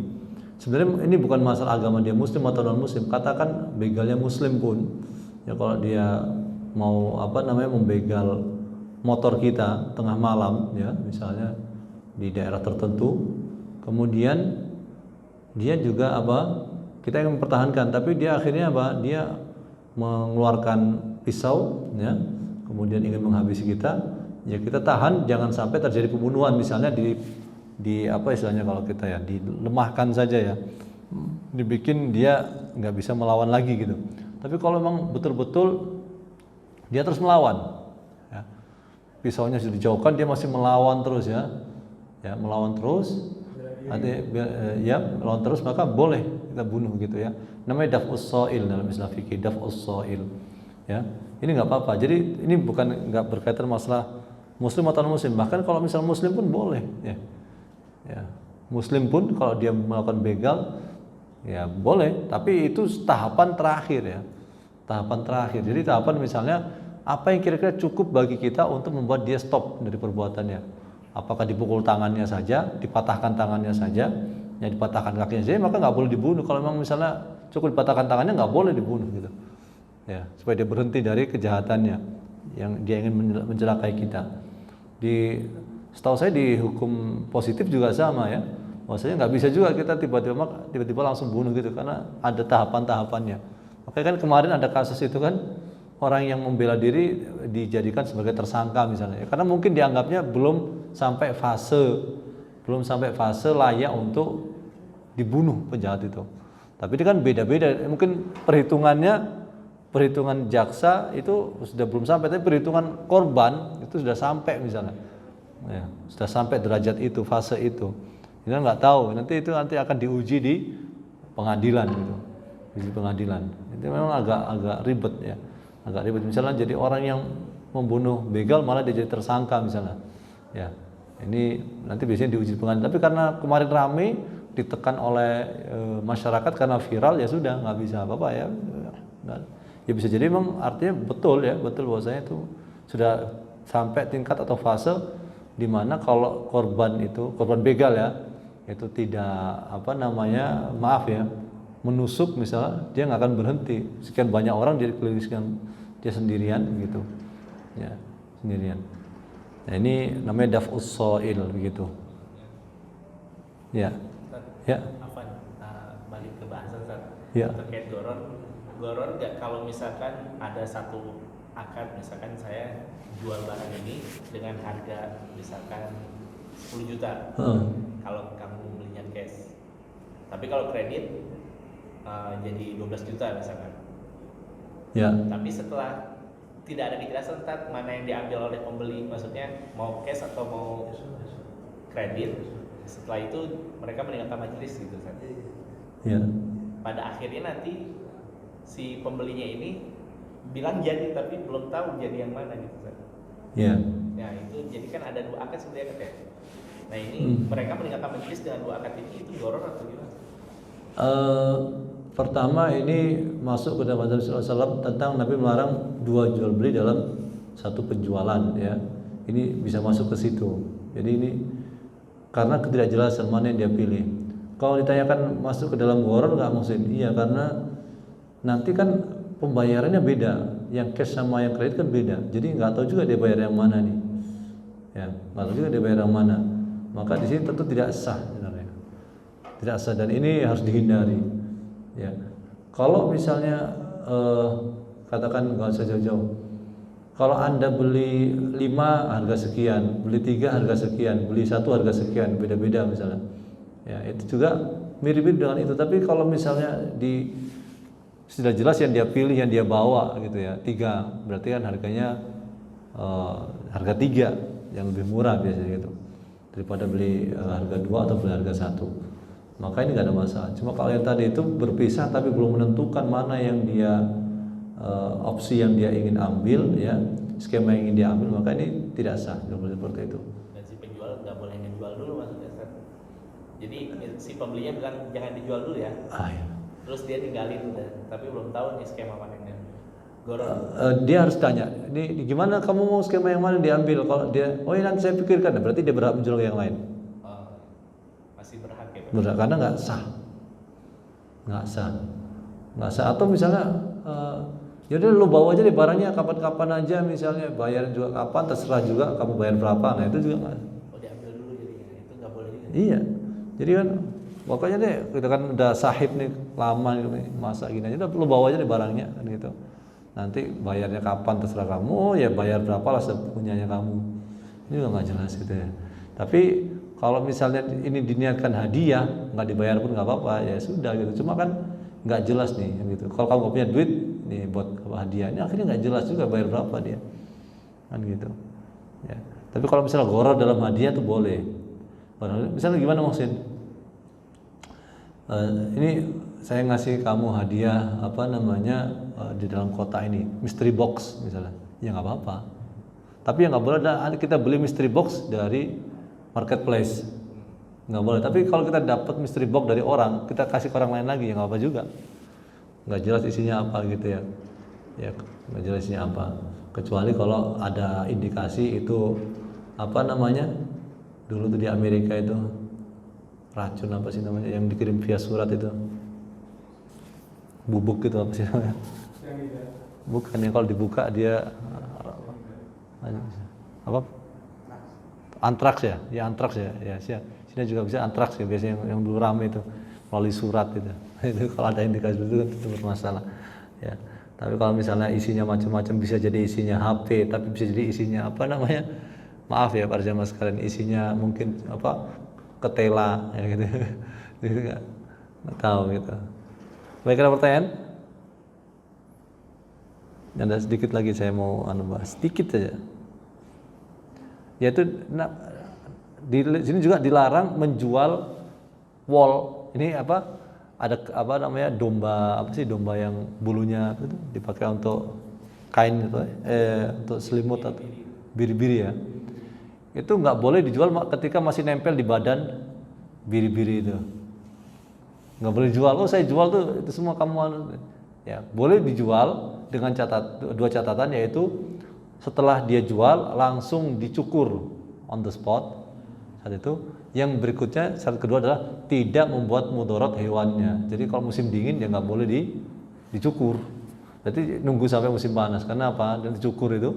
Speaker 1: sebenarnya ini bukan masalah agama dia muslim atau non muslim. Katakan begalnya muslim pun, ya kalau dia mau membegal motor kita tengah malam, ya misalnya di daerah tertentu, kemudian dia juga kita ingin mempertahankan, tapi dia akhirnya dia mengeluarkan pisau, ya, kemudian ingin menghabisi kita. Ya kita tahan, jangan sampai terjadi pembunuhan, misalnya istilahnya kalau kita ya dilemahkan saja, ya, dibikin dia nggak bisa melawan lagi gitu. Tapi kalau memang betul-betul dia terus melawan, ya, pisaunya sudah dijauhkan, dia masih melawan terus, ya melawan terus, melawan terus, maka boleh kita bunuh gitu, ya. Namanya daf'us sha'il dalam istilah fikih, daf'us sha'il, ya. Ini nggak apa-apa. Jadi ini bukan nggak berkaitan masalah muslim atau non muslim. Bahkan kalau misal muslim pun boleh, ya. Muslim pun kalau dia melakukan begal, ya boleh. Tapi itu tahapan terakhir, ya. Tahapan terakhir. Jadi tahapan misalnya apa yang kira-kira cukup bagi kita untuk membuat dia stop dari perbuatannya. Apakah dipukul tangannya saja, dipatahkan tangannya saja, ya dipatahkan kakinya saja, maka nggak boleh dibunuh. Kalau memang misalnya cukup dipatahkan tangannya, nggak boleh dibunuh gitu. Ya, supaya dia berhenti dari kejahatannya yang dia ingin mencelakai kita. Setahu saya di hukum positif juga sama, ya. Maksudnya nggak bisa juga kita tiba-tiba langsung bunuh gitu, karena ada tahapan-tahapannya. Makanya kan kemarin ada kasus itu kan, orang yang membela diri dijadikan sebagai tersangka misalnya, karena mungkin dianggapnya belum sampai fase layak untuk dibunuh penjahat itu. Tapi ini kan beda-beda, mungkin perhitungan jaksa itu sudah belum sampai, tapi perhitungan korban itu sudah sampai misalnya, ya, sudah sampai derajat itu, fase itu. Kita nggak tahu, nanti akan diuji di pengadilan gitu, di pengadilan. Itu memang agak ribet ya, agak ribet. Misalnya jadi orang yang membunuh begal malah dia jadi tersangka misalnya, ya. Ini nanti biasanya diuji di pengadilan. Tapi karena kemarin rame, ditekan oleh masyarakat karena viral, ya sudah nggak bisa apa-apa ya. Ya bisa jadi memang artinya betul bahwasanya itu sudah sampai tingkat atau fase di mana kalau korban begal ya, itu tidak menusuk misalnya, dia nggak akan berhenti. Sekian banyak orang jadi kelilingkan dia sendirian gitu, ya sendirian. Nah, ini namanya daf'us sha'il begitu. Ya. Ya.
Speaker 3: Balik ke bahasan
Speaker 1: ya.
Speaker 3: terkait goron nggak, kalau misalkan ada satu akad, misalkan saya jual barang ini dengan harga misalkan 10 juta. Kalau kamu belinya cash. Tapi kalau kredit jadi 12 juta misalkan.
Speaker 1: Ya.
Speaker 3: Tapi setelah tidak ada kejelasan tentang mana yang diambil oleh pembeli, maksudnya mau cash atau mau kredit, setelah itu mereka meninggalkan majelis gitu kan.
Speaker 1: Ya.
Speaker 3: Pada akhirnya nanti si pembelinya ini bilang jadi, tapi belum tahu jadi yang mana gitu kan.
Speaker 1: Ya.
Speaker 3: Ya itu jadi kan ada dua akad sebenarnya kan ya. Nah ini mereka meninggalkan majelis dengan dua akad ini, itu gharar atau gimana?
Speaker 1: Pertama ini masuk ke dalam hadis Rasulullah tentang Nabi melarang dua jual beli dalam satu penjualan ya. Ini bisa masuk ke situ. Jadi ini karena ketidakjelasan mana yang dia pilih. Kalau ditanyakan masuk ke dalam gharar nggak maksud? Iya, karena nanti kan pembayarannya beda. Yang cash sama yang kredit kan beda. Jadi nggak tahu juga dia bayar yang mana nih. Ya, nggak tahu juga dia bayar yang mana. Maka di sini tentu tidak sah sebenarnya. Tidak sah, dan ini harus dihindari. Ya, kalau misalnya katakan nggak usah jauh-jauh. Kalau Anda beli 5 harga sekian, beli 3 harga sekian, beli 1 harga sekian, beda-beda misalnya. Ya, itu juga mirip-mirip dengan itu. Tapi kalau misalnya sudah jelas yang dia pilih, yang dia bawa gitu ya, 3, berarti kan harganya harga 3 yang lebih murah biasanya gitu, daripada beli harga 2 atau beli harga 1. Maka ini nggak ada masalah. Cuma kalau yang tadi itu berpisah tapi belum menentukan mana yang dia opsi yang dia ingin ambil ya, skema yang ingin dia ambil, maka ini tidak sah seperti itu.
Speaker 3: Dan si penjual nggak boleh ngejual dulu maksudnya. Jadi si pembelinya bilang jangan dijual dulu ya.
Speaker 1: Ya.
Speaker 3: Terus dia tinggalin udah, tapi belum tahu nih skema mana yang gharar.
Speaker 1: Dia harus tanya, ini gimana kamu mau skema yang mana diambil? Kalau dia, oh ini nanti saya pikirkan, berarti dia berhak menjual ke yang lain.
Speaker 3: Masih berhak ya?
Speaker 1: Berhak, karena nggak sah. Atau misalnya yaudah lu bawa aja deh barangnya kapan-kapan aja, misalnya bayar juga kapan, terserah juga kamu bayar berapa. Nah itu juga nggak.
Speaker 3: Oh diambil dulu jadinya, itu nggak boleh juga.
Speaker 1: Iya, jadi kan pokoknya deh kita kan udah sahib nih lama nih, masa gini aja, lu bawa aja deh barangnya kan gitu. Nanti bayarnya kapan terserah kamu, ya bayar berapa lah sepunyanya kamu. Ini juga nggak jelas gitu ya. Tapi kalau misalnya ini diniatkan hadiah, nggak dibayar pun nggak apa-apa, ya sudah gitu. Cuma kan nggak jelas nih gitu. Kalau kamu nggak punya duit nih buat hadiah, ini akhirnya nggak jelas juga bayar berapa dia, kan gitu. Ya. Tapi kalau misalnya gharar dalam hadiah tuh boleh. Misalnya gimana maksudnya? Ini saya ngasih kamu hadiah di dalam kotak ini mystery box misalnya, ya nggak apa-apa. Tapi yang nggak boleh kita beli mystery box dari marketplace, nggak boleh. Tapi kalau kita dapat mystery box dari orang, kita kasih ke orang lain lagi, ya nggak apa juga. Nggak jelas isinya apa gitu ya, nggak jelas isinya apa. Kecuali kalau ada indikasi itu dulu tuh di Amerika itu racun apa sih namanya yang dikirim via surat itu, bubuk gitu apa sih namanya? Bukan, yang kalau dibuka dia apa? Antraks ya, antraks ya. Cina juga bisa antraks ya biasanya yang dulu rame itu melalui surat itu. Itu kalau ada indikasi itu kan itu bermasalah. Ya. Tapi kalau misalnya isinya macam-macam, bisa jadi isinya HP, tapi bisa jadi isinya apa namanya? Maaf ya para jamaah sekalian, isinya mungkin apa? Ketela ya gitu. Itu enggak tahu gitu. Baik, ada pertanyaan? Ada sedikit lagi saya mau bahas sedikit saja. Yaitu di sini juga dilarang menjual wol. Ini apa? Ada apa namanya? Domba, apa sih domba yang bulunya itu dipakai untuk kain itu untuk selimut atau biri-biri ya. Itu nggak boleh dijual ketika masih nempel di badan biri-biri itu. Nggak boleh dijual. Oh, saya jual tuh itu semua kamu ya, boleh dijual dengan dua catatan, yaitu setelah dia jual langsung dicukur on the spot saat itu. Yang berikutnya syarat kedua adalah tidak membuat mudarat hewannya. Jadi kalau musim dingin ya nggak boleh dicukur. Berarti nunggu sampai musim panas. Karena apa? Dan dicukur itu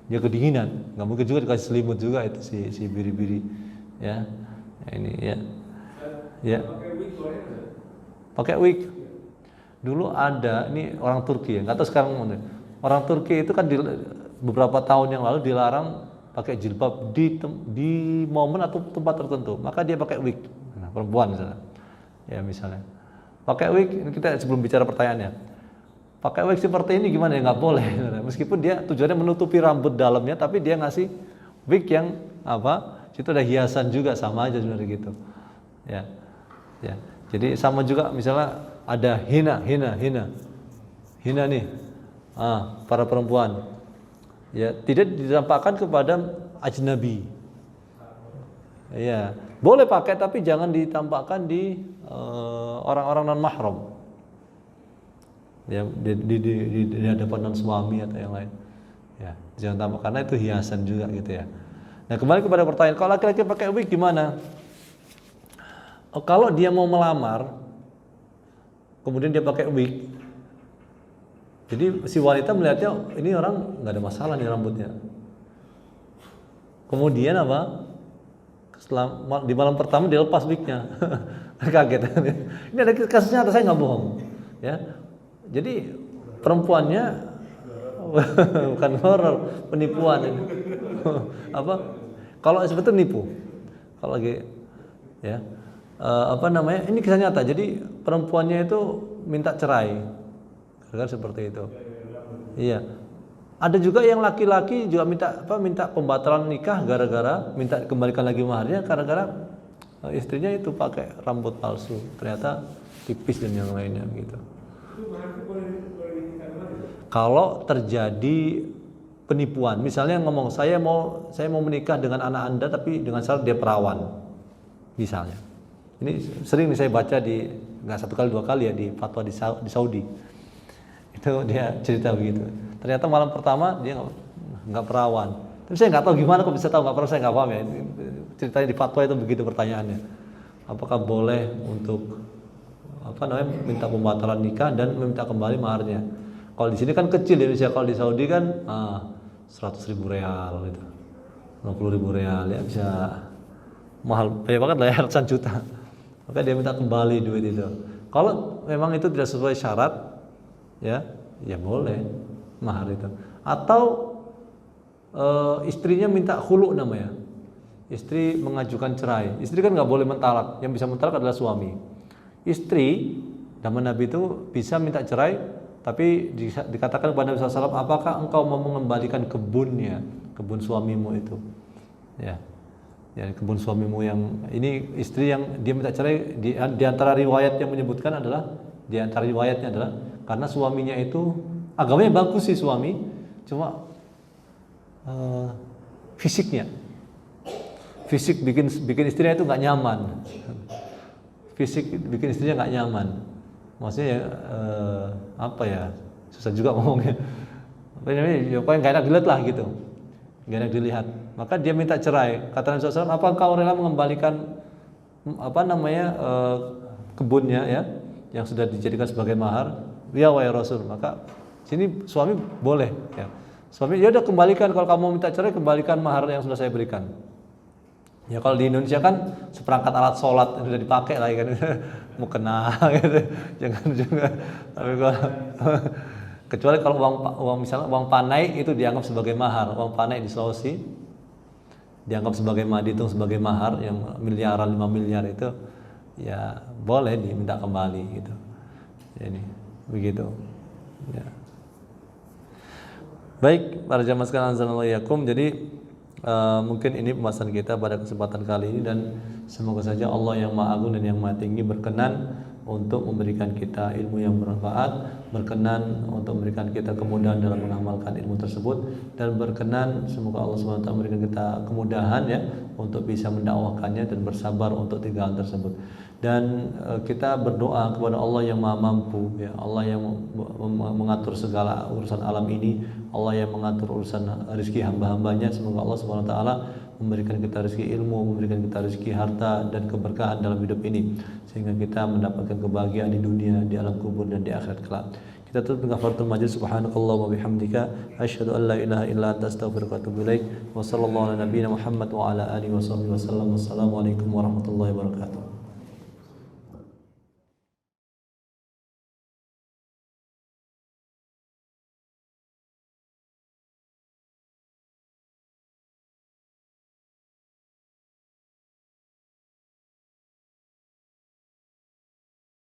Speaker 1: dia kedinginan. Nggak mungkin juga dikasih selimut juga itu si biri-biri ya. Ini ya. Ya. Pakai wig. Dulu ada, ini orang Turki ya, nggak tahu sekarang mana. Orang Turki itu kan beberapa tahun yang lalu dilarang pakai jilbab di momen atau tempat tertentu, maka dia pakai wig. Nah, perempuan misalnya, ya misalnya, pakai wig. Ini kita sebelum bicara pertanyaannya, pakai wig seperti ini gimana ya? Nggak boleh. Meskipun dia tujuannya menutupi rambut dalamnya, tapi dia ngasih wig yang apa? Situ ada hiasan juga, sama aja sebenarnya gitu. Ya, ya. Jadi sama juga misalnya ada hina nih, para perempuan, ya tidak ditampakkan kepada ajnabi, ya boleh pakai tapi jangan ditampakkan di orang-orang non mahram, ya di hadapan non suami atau yang lain, ya jangan tampak karena itu hiasan juga gitu ya. Nah kembali kepada pertanyaan, kalau laki-laki pakai wig gimana? Kalau dia mau melamar kemudian dia pakai wig, jadi si wanita melihatnya ini orang nggak ada masalah nih rambutnya. Kemudian apa? Di malam pertama dia lepas wignya, kaget. Ini ada kasusnya, atas saya nggak bohong, ya. Jadi perempuannya bukan horor, penipuan ini. Apa? Kalau sebetulnya nipu, kalau lagi, ya. Apa namanya? Ini kisah nyata. Jadi perempuannya itu minta cerai, kan seperti itu. Iya. Ada juga yang laki-laki juga minta pembatalan nikah gara-gara minta kembalikan lagi maharnya gara-gara istrinya itu pakai rambut palsu, ternyata tipis dan yang lainnya gitu. Kalau terjadi penipuan, misalnya ngomong saya mau menikah dengan anak Anda tapi dengan syarat dia perawan, misalnya. Ini sering saya baca di nggak satu kali dua kali ya di fatwa di Saudi. Itu dia cerita begitu. Ternyata malam pertama dia nggak perawan. Tapi saya nggak tahu gimana kok bisa tahu nggak perawan, saya nggak paham ya. Ceritanya di fatwa itu begitu pertanyaannya. Apakah boleh untuk minta pembatalan nikah dan meminta kembali maharnya? Kalau di sini kan kecil di Indonesia, kalau di Saudi kan 100.000 real gitu, 50.000 real ya bisa mahal, banyak banget lah ya, ratusan juta. Maka dia minta kembali duit itu. Kalau memang itu tidak sesuai syarat, ya boleh mahar itu. Atau istrinya minta khulu namanya. Istri mengajukan cerai. Istri kan nggak boleh mentalak. Yang bisa mentalak adalah suami. Istri zaman Nabi itu bisa minta cerai, tapi dikatakan kepada Nabi SAW, apakah engkau mau mengembalikan kebun suamimu itu? Ya, kebun suamimu yang ini, istri yang dia minta cerai, di antara riwayat yang menyebutkan adalah, di antara riwayatnya adalah karena suaminya itu agamanya bagus sih suami, cuma fisik bikin istrinya itu nggak nyaman. Fisik bikin istrinya nggak nyaman. Maksudnya susah juga ngomongnya. Pokoknya nggak enak dilihat lah gitu, nggak enak dilihat. Maka dia minta cerai. Kata Nabi SAW, apa engkau rela mengembalikan kebunnya ya, yang sudah dijadikan sebagai mahar? Ya wahai Rasul. Maka sini suami boleh ya. Suami ya udah kembalikan, kalau kamu minta cerai kembalikan mahar yang sudah saya berikan. Ya kalau di Indonesia kan seperangkat alat sholat sudah dipakai lah kan, mau kena gitu. Jangan juga. Tapi kalau kecuali kalau uang misalnya uang panai itu dianggap sebagai mahar. Uang panai di Sulawesi dianggap sebagai dihitung sebagai mahar yang miliaran 5 miliar itu ya boleh diminta kembali gitu. Jadi begitu. Ya. Baik, para jamaah sekalian azanallahu iyyakum. Jadi mungkin ini pembahasan kita pada kesempatan kali ini, dan semoga saja Allah yang Maha Agung dan yang Maha Tinggi berkenan untuk memberikan kita ilmu yang bermanfaat, berkenan untuk memberikan kita kemudahan dalam mengamalkan ilmu tersebut, dan berkenan semoga Allah SWT memberikan kita kemudahan ya untuk bisa mendakwahkannya dan bersabar untuk 3 hal tersebut. Dan kita berdoa kepada Allah yang Maha Mampu ya, Allah yang mengatur segala urusan alam ini, Allah yang mengatur urusan rezeki hamba-hambanya. Semoga Allah SWT memberikan kita rezeki ilmu, memberikan kita rezeki harta dan keberkahan dalam hidup ini, sehingga kita mendapatkan kebahagiaan di dunia, di alam kubur dan di akhirat kelak. Kita tutup dengan kafaratul majlis. Subhanakallah wa bihamdika asyhadu an la ilaha illa anta astaghfiruka wa atubu ilaik. Wa sallallahu ala nabiyyina Muhammad wa ala alihi wa sahbihi wasallam. Wassalamu alaikum warahmatullahi wabarakatuh.